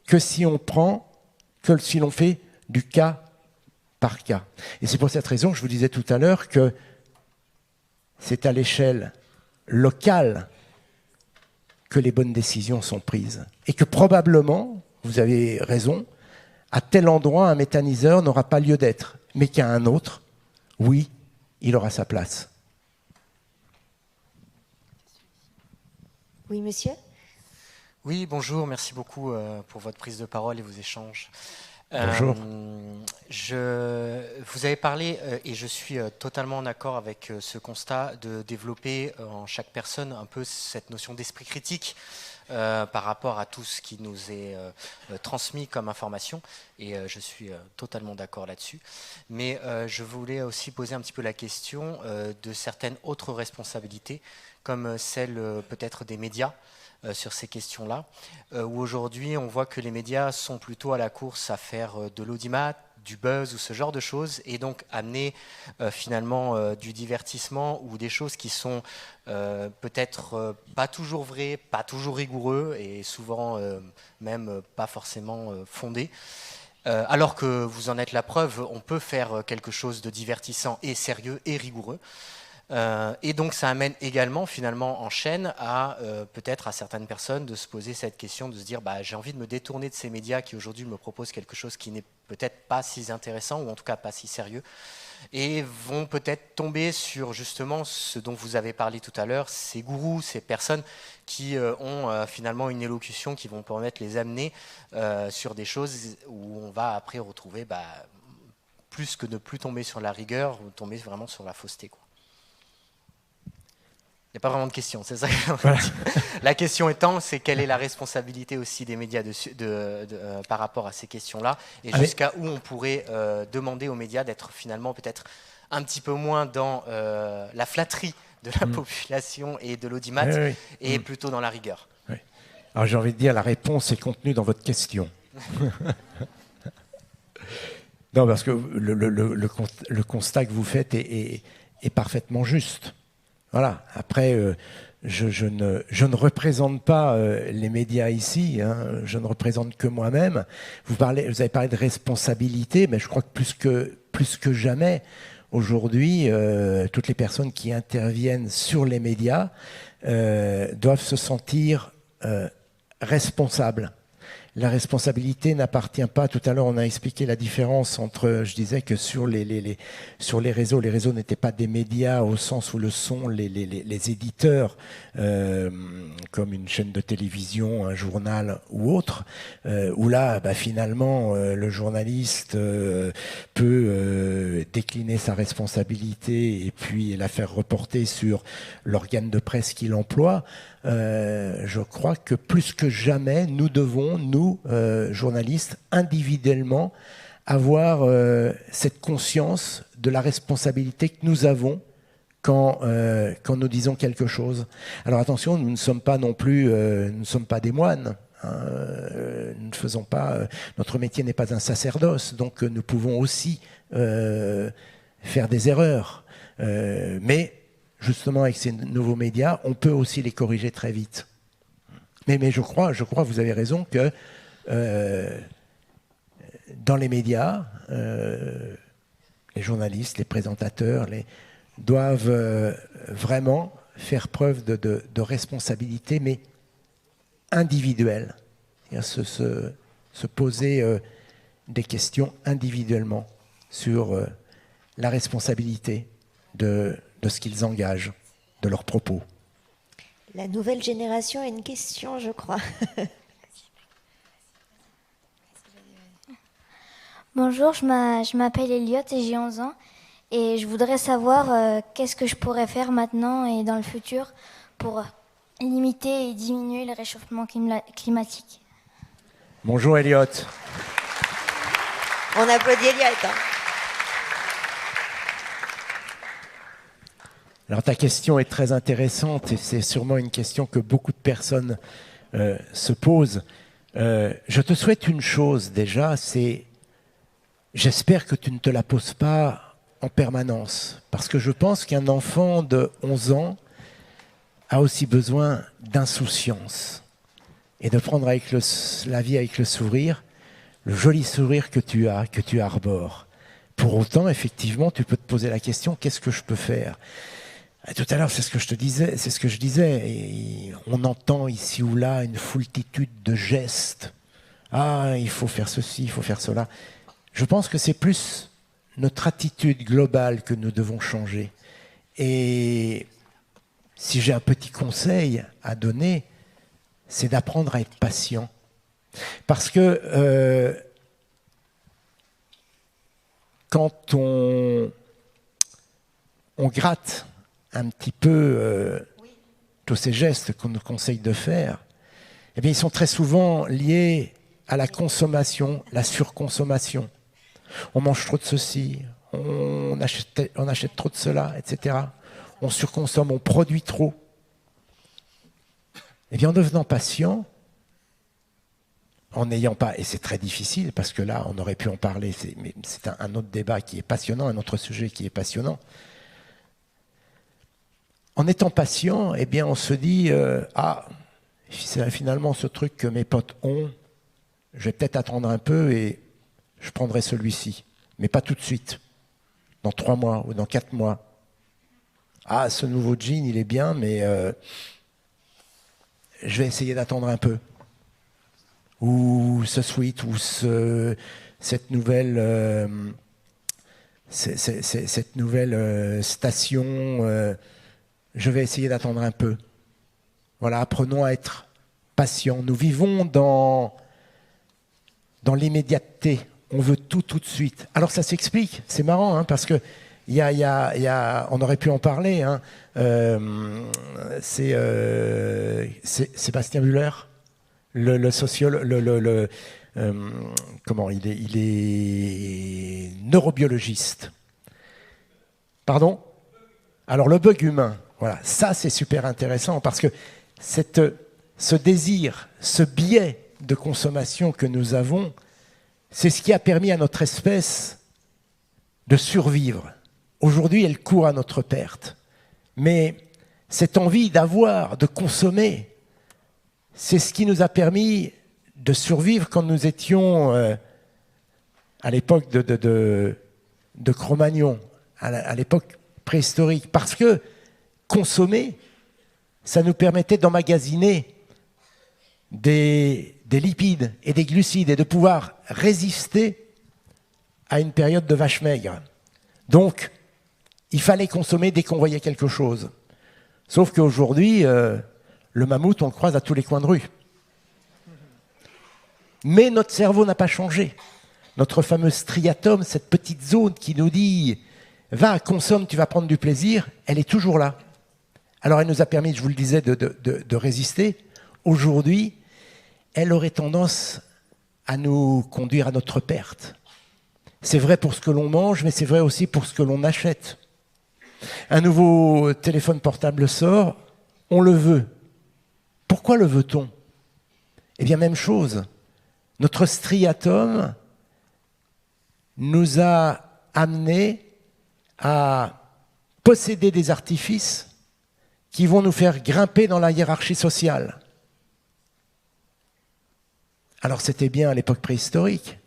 que si l'on fait du cas par cas. Et c'est pour cette raison que je vous disais tout à l'heure que c'est à l'échelle locale que les bonnes décisions sont prises. Et que probablement, vous avez raison, à tel endroit, un méthaniseur n'aura pas lieu d'être, mais qu'à un autre, oui, il aura sa place. Oui, monsieur ? Oui, bonjour, merci beaucoup pour votre prise de parole et vos échanges. Bonjour. Vous avez parlé, et je suis totalement en accord avec ce constat, de développer en chaque personne un peu cette notion d'esprit critique par rapport à tout ce qui nous est transmis comme information, et je suis totalement d'accord là-dessus. Mais je voulais aussi poser un petit peu la question de certaines autres responsabilités, comme celle peut-être des médias, sur ces questions-là, où aujourd'hui on voit que les médias sont plutôt à la course à faire de l'audimat, du buzz ou ce genre de choses, et donc amener finalement du divertissement ou des choses qui sont peut-être pas toujours vraies, pas toujours rigoureux, et souvent même pas forcément fondées. Alors que vous en êtes la preuve, on peut faire quelque chose de divertissant et sérieux et rigoureux. Et donc ça amène également finalement en chaîne à peut-être à certaines personnes de se poser cette question, de se dire j'ai envie de me détourner de ces médias qui aujourd'hui me proposent quelque chose qui n'est peut-être pas si intéressant ou en tout cas pas si sérieux, et vont peut-être tomber sur justement ce dont vous avez parlé tout à l'heure, ces gourous, ces personnes qui ont finalement une élocution qui vont permettre de les amener sur des choses où on va après retrouver plus que de plus tomber sur la rigueur, ou tomber vraiment sur la fausseté, quoi. Il n'y a pas vraiment de question, c'est ça que j'ai envie de dire. La question étant, c'est quelle est la responsabilité aussi des médias par rapport à ces questions-là, et jusqu'à où on pourrait demander aux médias d'être finalement peut-être un petit peu moins dans la flatterie de la population et de l'audimat, et plutôt dans la rigueur. Oui. Alors j'ai envie de dire, la réponse est contenue dans votre question. Non, parce que le constat que vous faites est parfaitement juste. Voilà. Après, je ne représente pas les médias ici, hein. Je ne représente que moi-même. Vous avez parlé de responsabilité, mais je crois que plus que jamais, aujourd'hui, toutes les personnes qui interviennent sur les médias doivent se sentir responsables. La responsabilité n'appartient pas. Tout à l'heure, on a expliqué la différence entre, je disais que sur les réseaux n'étaient pas des médias au sens où le sont les éditeurs, comme une chaîne de télévision, un journal ou autre, où là, finalement, le journaliste peut décliner sa responsabilité et puis la faire reporter sur l'organe de presse qu'il emploie. Je crois que plus que jamais, nous devons, nous, journalistes, individuellement, avoir cette conscience de la responsabilité que nous avons quand nous disons quelque chose. Alors attention, nous ne sommes pas non plus, nous ne sommes pas des moines. Hein, nous ne faisons pas, notre métier n'est pas un sacerdoce, donc nous pouvons aussi faire des erreurs. Mais justement, avec ces nouveaux médias, on peut aussi les corriger très vite. Mais je crois, vous avez raison, que dans les médias, les journalistes, les présentateurs, doivent vraiment faire preuve de responsabilité, mais individuelle. Se poser des questions individuellement sur la responsabilité de ce qu'ils engagent, de leurs propos. La nouvelle génération a une question, je crois. Bonjour, je m'appelle Elliot et j'ai 11 ans. Et je voudrais savoir qu'est-ce que je pourrais faire maintenant et dans le futur pour limiter et diminuer le réchauffement climatique. Bonjour Elliot. On applaudit Elliot. Hein. Alors ta question est très intéressante et c'est sûrement une question que beaucoup de personnes se posent. Je te souhaite une chose déjà, c'est j'espère que tu ne te la poses pas en permanence, parce que je pense qu'un enfant de 11 ans a aussi besoin d'insouciance et de prendre la vie avec le sourire, le joli sourire que tu arbores. Pour autant, effectivement, tu peux te poser la question, qu'est-ce que je peux faire ? Tout à l'heure, c'est ce que je disais, et on entend ici ou là une foultitude de gestes. Ah, il faut faire ceci, il faut faire cela. Je pense que c'est plus notre attitude globale que nous devons changer. Et si j'ai un petit conseil à donner, c'est d'apprendre à être patient. Parce que quand on gratte un petit peu tous ces gestes qu'on nous conseille de faire, eh bien, ils sont très souvent liés à la consommation, la surconsommation. On mange trop de ceci, on achète trop de cela, etc. On surconsomme, on produit trop. Eh bien, en devenant patient, en n'ayant pas, et c'est très difficile, parce que là, on aurait pu en parler, mais c'est un autre débat qui est passionnant, un autre sujet qui est passionnant. En étant patient, eh bien, on se dit, c'est finalement ce truc que mes potes ont, je vais peut-être attendre un peu et je prendrai celui-ci, mais pas tout de suite, dans 3 mois ou dans 4 mois. Ah, ce nouveau jean, il est bien, mais je vais essayer d'attendre un peu. Ou ce sweat, ou cette nouvelle station, je vais essayer d'attendre un peu. Voilà, apprenons à être patients. Nous vivons dans l'immédiateté. On veut tout de suite. Alors ça s'explique, c'est marrant, hein, parce que on aurait pu en parler. Hein, c'est Sébastien Müller, le sociologue, il est neurobiologiste. Pardon ? Alors le bug humain, voilà, ça c'est super intéressant parce que ce désir, ce biais de consommation que nous avons, c'est ce qui a permis à notre espèce de survivre. Aujourd'hui, elle court à notre perte. Mais cette envie d'avoir, de consommer, c'est ce qui nous a permis de survivre quand nous étions à l'époque de Cro-Magnon, à l'époque préhistorique. Parce que consommer, ça nous permettait d'emmagasiner des lipides et des glucides et de pouvoir résister à une période de vache maigre. Donc, il fallait consommer dès qu'on voyait quelque chose. Sauf qu'aujourd'hui, le mammouth, on le croise à tous les coins de rue. Mais notre cerveau n'a pas changé. Notre fameux striatum, cette petite zone qui nous dit « va, consomme, tu vas prendre du plaisir », elle est toujours là. Alors elle nous a permis, je vous le disais, de résister. Aujourd'hui, elle aurait tendance à nous conduire à notre perte. C'est vrai pour ce que l'on mange, mais c'est vrai aussi pour ce que l'on achète. Un nouveau téléphone portable sort, on le veut. Pourquoi le veut-on ? Eh bien, même chose. Notre striatum nous a amenés à posséder des artifices qui vont nous faire grimper dans la hiérarchie sociale. Alors c'était bien à l'époque préhistorique,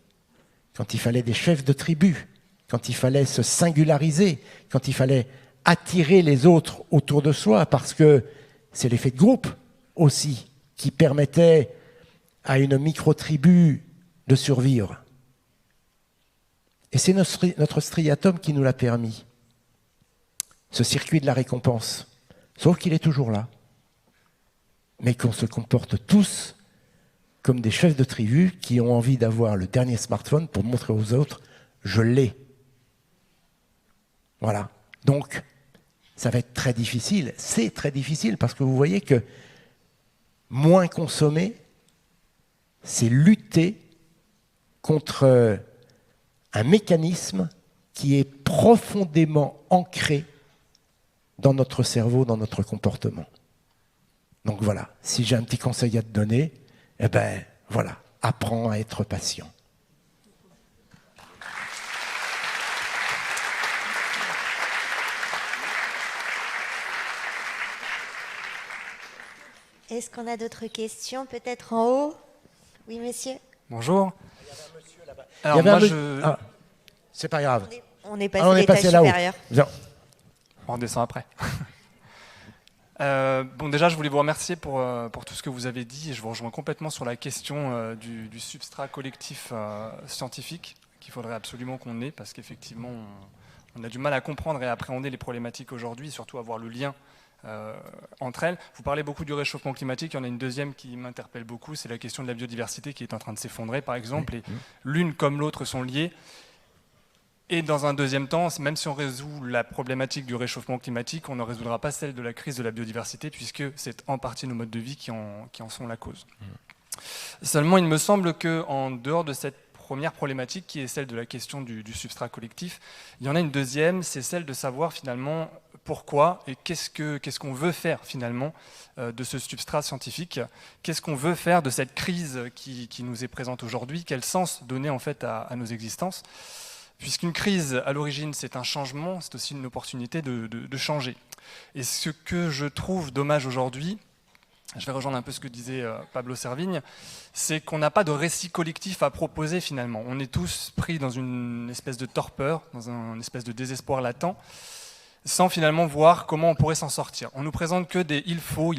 quand il fallait des chefs de tribu, quand il fallait se singulariser, quand il fallait attirer les autres autour de soi, parce que c'est l'effet de groupe aussi qui permettait à une micro-tribu de survivre. Et c'est notre striatum qui nous l'a permis, ce circuit de la récompense. Sauf qu'il est toujours là, mais qu'on se comporte tous comme des chefs de tribu qui ont envie d'avoir le dernier smartphone pour montrer aux autres « je l'ai ». Voilà. Donc, ça va être très difficile. C'est très difficile parce que vous voyez que moins consommer, c'est lutter contre un mécanisme qui est profondément ancré dans notre cerveau, dans notre comportement. Donc voilà, si j'ai un petit conseil à te donner, eh ben voilà, apprends à être patient. Est-ce qu'on a d'autres questions, peut-être en haut? Oui, monsieur. Bonjour. Alors moi, c'est pas grave. On est passé l'étage supérieur. On redescend après. Bon, déjà, je voulais vous remercier pour tout ce que vous avez dit. Et je vous rejoins complètement sur la question du substrat collectif scientifique qu'il faudrait absolument qu'on ait, parce qu'effectivement, on a du mal à comprendre et à appréhender les problématiques aujourd'hui, surtout à voir le lien entre elles. Vous parlez beaucoup du réchauffement climatique. Il y en a une deuxième qui m'interpelle beaucoup, c'est la question de la biodiversité qui est en train de s'effondrer, par exemple. Et l'une comme l'autre sont liées. Et dans un deuxième temps, même si on résout la problématique du réchauffement climatique, on ne résoudra pas celle de la crise de la biodiversité, puisque c'est en partie nos modes de vie qui en sont la cause. Seulement, il me semble qu'en dehors de cette première problématique, qui est celle de la question du substrat collectif, il y en a une deuxième, c'est celle de savoir finalement pourquoi et qu'est-ce qu'on veut faire finalement de ce substrat scientifique, qu'est-ce qu'on veut faire de cette crise qui nous est présente aujourd'hui, quel sens donner en fait à nos existences. Puisqu'une crise, à l'origine, c'est un changement, c'est aussi une opportunité de changer. Et ce que je trouve dommage aujourd'hui, je vais rejoindre un peu ce que disait Pablo Servigne, c'est qu'on n'a pas de récit collectif à proposer finalement. On est tous pris dans une espèce de torpeur, dans une espèce de désespoir latent, sans finalement voir comment on pourrait s'en sortir. On nous présente que des il faut,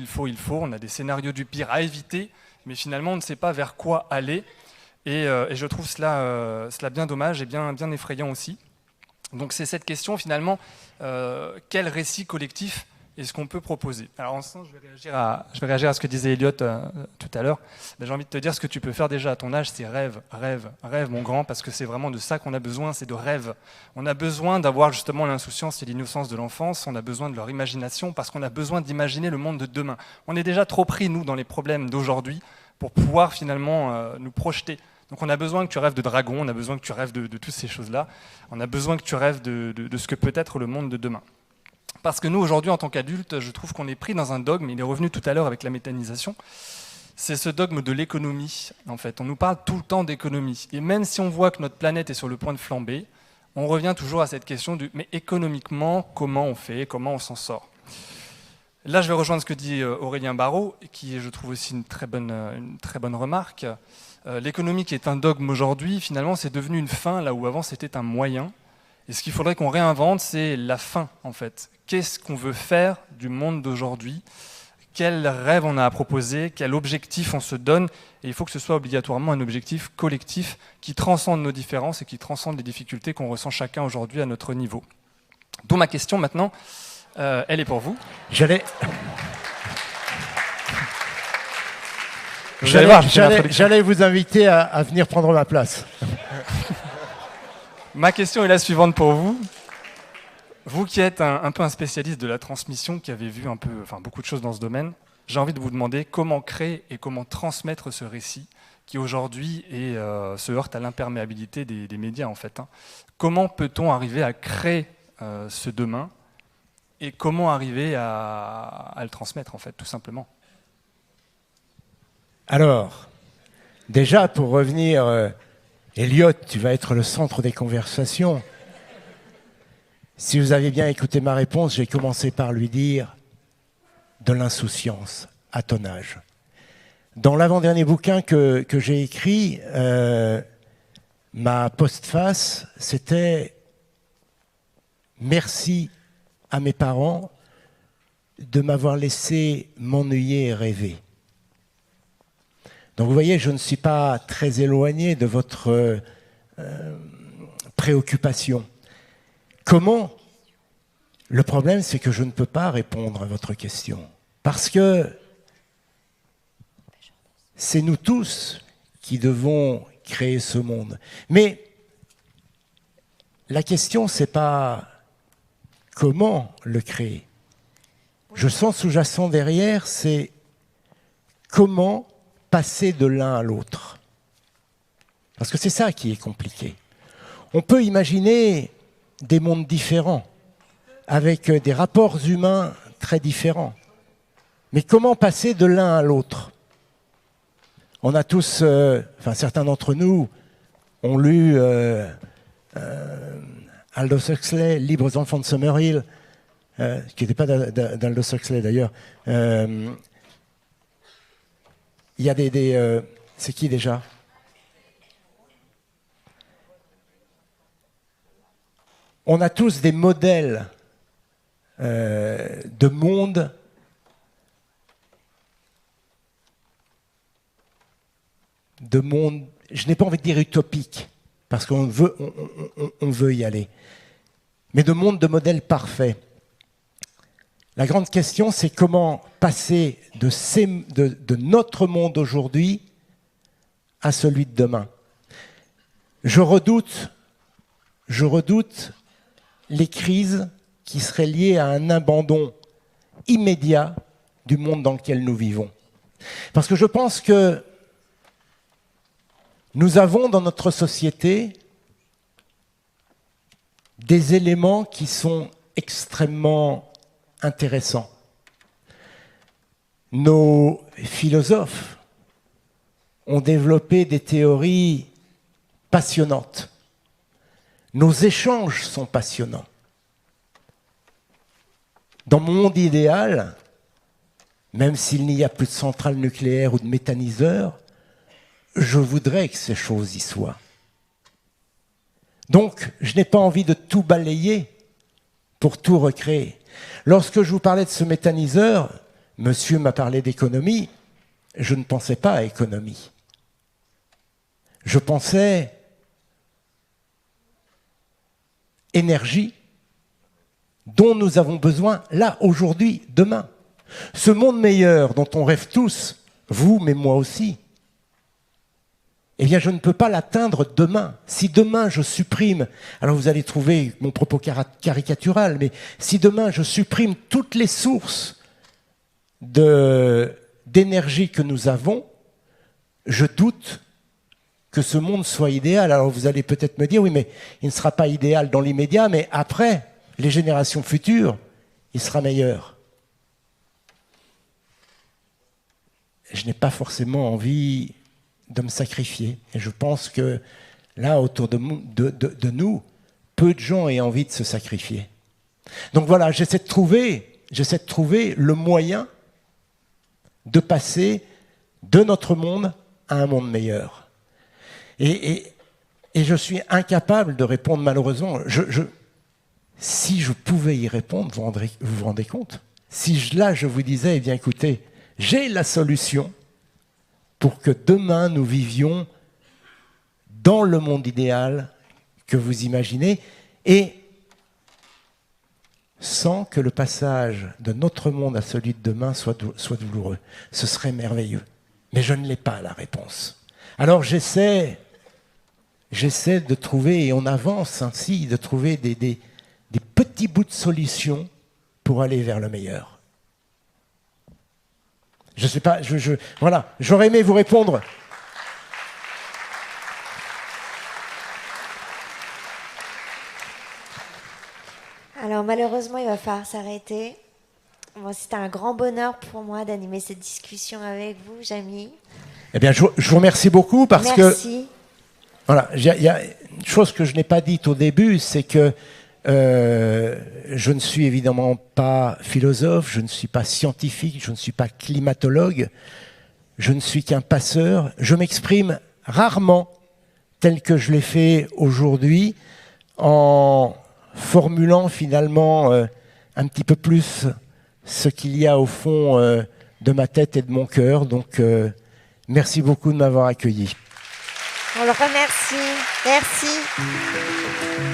on a des scénarios du pire à éviter, mais finalement on ne sait pas vers quoi aller. Et je trouve cela bien dommage et bien effrayant aussi. Donc c'est cette question finalement, quel récit collectif est-ce qu'on peut proposer? Alors en ce sens, je vais réagir à ce que disait Elliot tout à l'heure. J'ai envie de te dire, ce que tu peux faire déjà à ton âge, c'est rêve mon grand, parce que c'est vraiment de ça qu'on a besoin, c'est de rêve. On a besoin d'avoir justement l'insouciance et l'innocence de l'enfance, on a besoin de leur imagination, parce qu'on a besoin d'imaginer le monde de demain. On est déjà trop pris, nous, dans les problèmes d'aujourd'hui, pour pouvoir finalement nous projeter. Donc on a besoin que tu rêves de dragon, on a besoin que tu rêves de toutes ces choses-là, on a besoin que tu rêves de ce que peut être le monde de demain. Parce que nous, aujourd'hui, en tant qu'adultes, je trouve qu'on est pris dans un dogme, il est revenu tout à l'heure avec la méthanisation, c'est ce dogme de l'économie, en fait. On nous parle tout le temps d'économie. Et même si on voit que notre planète est sur le point de flamber, on revient toujours à cette question du « mais économiquement, comment on fait, comment on s'en sort ?» Là, je vais rejoindre ce que dit Aurélien Barraud, qui est, je trouve aussi une très bonne remarque. L'économie qui est un dogme aujourd'hui, finalement, c'est devenu une fin, là où avant c'était un moyen. Et ce qu'il faudrait qu'on réinvente, c'est la fin, en fait. Qu'est-ce qu'on veut faire du monde d'aujourd'hui? Quel rêve on a à proposer? Quel objectif on se donne? Et il faut que ce soit obligatoirement un objectif collectif qui transcende nos différences et qui transcende les difficultés qu'on ressent chacun aujourd'hui à notre niveau. D'où ma question maintenant, elle est pour vous. J'allais vous inviter à venir prendre ma place. Ma question est la suivante pour vous. Vous qui êtes un peu un spécialiste de la transmission, qui avez vu beaucoup de choses dans ce domaine, j'ai envie de vous demander comment créer et comment transmettre ce récit qui aujourd'hui se heurte à l'imperméabilité des médias en fait. Comment peut-on arriver à créer ce demain et comment arriver à le transmettre en fait, tout simplement? Alors, déjà pour revenir, Elliot, tu vas être le centre des conversations. Si vous avez bien écouté ma réponse, j'ai commencé par lui dire de l'insouciance à ton âge. Dans l'avant-dernier bouquin que j'ai écrit, ma postface, c'était merci à mes parents de m'avoir laissé m'ennuyer et rêver. Donc vous voyez, je ne suis pas très éloigné de votre préoccupation. Comment? Le problème, c'est que je ne peux pas répondre à votre question. Parce que c'est nous tous qui devons créer ce monde. Mais la question, c'est pas comment le créer. Je sens sous-jacent derrière, c'est comment passer de l'un à l'autre. Parce que c'est ça qui est compliqué. On peut imaginer des mondes différents, avec des rapports humains très différents. Mais comment passer de l'un à l'autre? On a tous, enfin certains d'entre nous ont lu Aldous Huxley, Libres enfants de Summerhill, qui n'était pas d'Aldous Huxley d'ailleurs. Il y a c'est qui déjà? On a tous des modèles de monde je n'ai pas envie de dire utopique, parce qu'on veut, on veut y aller, mais de monde de modèles parfaits. La grande question, c'est comment passer de notre monde aujourd'hui à celui de demain. Je redoute les crises qui seraient liées à un abandon immédiat du monde dans lequel nous vivons. Parce que je pense que nous avons dans notre société des éléments qui sont extrêmement intéressants. Nos philosophes ont développé des théories passionnantes. Nos échanges sont passionnants. Dans mon monde idéal, même s'il n'y a plus de centrales nucléaires ou de méthaniseurs, je voudrais que ces choses y soient. Donc, je n'ai pas envie de tout balayer pour tout recréer. Lorsque je vous parlais de ce méthaniseur, monsieur m'a parlé d'économie, je ne pensais pas à économie. Je pensais énergie dont nous avons besoin là, aujourd'hui, demain. Ce monde meilleur dont on rêve tous, vous, mais moi aussi, eh bien, je ne peux pas l'atteindre demain. Si demain je supprime, alors vous allez trouver mon propos caricatural, mais si demain je supprime toutes les sources d'énergie que nous avons, je doute que ce monde soit idéal. Alors vous allez peut-être me dire, oui, mais il ne sera pas idéal dans l'immédiat, mais après, les générations futures, il sera meilleur. Je n'ai pas forcément envie de me sacrifier. Et je pense que là, autour de nous, peu de gens aient envie de se sacrifier. Donc voilà, j'essaie de trouver le moyen de passer de notre monde à un monde meilleur. Et je suis incapable de répondre, malheureusement. Si je pouvais y répondre, vous vous rendez compte? Si je vous disais, eh bien écoutez, j'ai la solution pour que demain nous vivions dans le monde idéal que vous imaginez et sans que le passage de notre monde à celui de demain soit douloureux. Ce serait merveilleux. Mais je ne l'ai pas, la réponse. Alors j'essaie de trouver, et on avance ainsi, de trouver des petits bouts de solutions pour aller vers le meilleur. Je sais pas, voilà, j'aurais aimé vous répondre. Alors malheureusement, il va falloir s'arrêter. Bon, c'était un grand bonheur pour moi d'animer cette discussion avec vous, Jamy. Eh bien, je vous remercie beaucoup parce Merci. que... Voilà, il y a une chose que je n'ai pas dite au début, c'est que je ne suis évidemment pas philosophe, je ne suis pas scientifique, je ne suis pas climatologue, je ne suis qu'un passeur. Je m'exprime rarement tel que je l'ai fait aujourd'hui en formulant finalement un petit peu plus ce qu'il y a au fond de ma tête et de mon cœur. Donc merci beaucoup de m'avoir accueilli. On le remercie. Merci.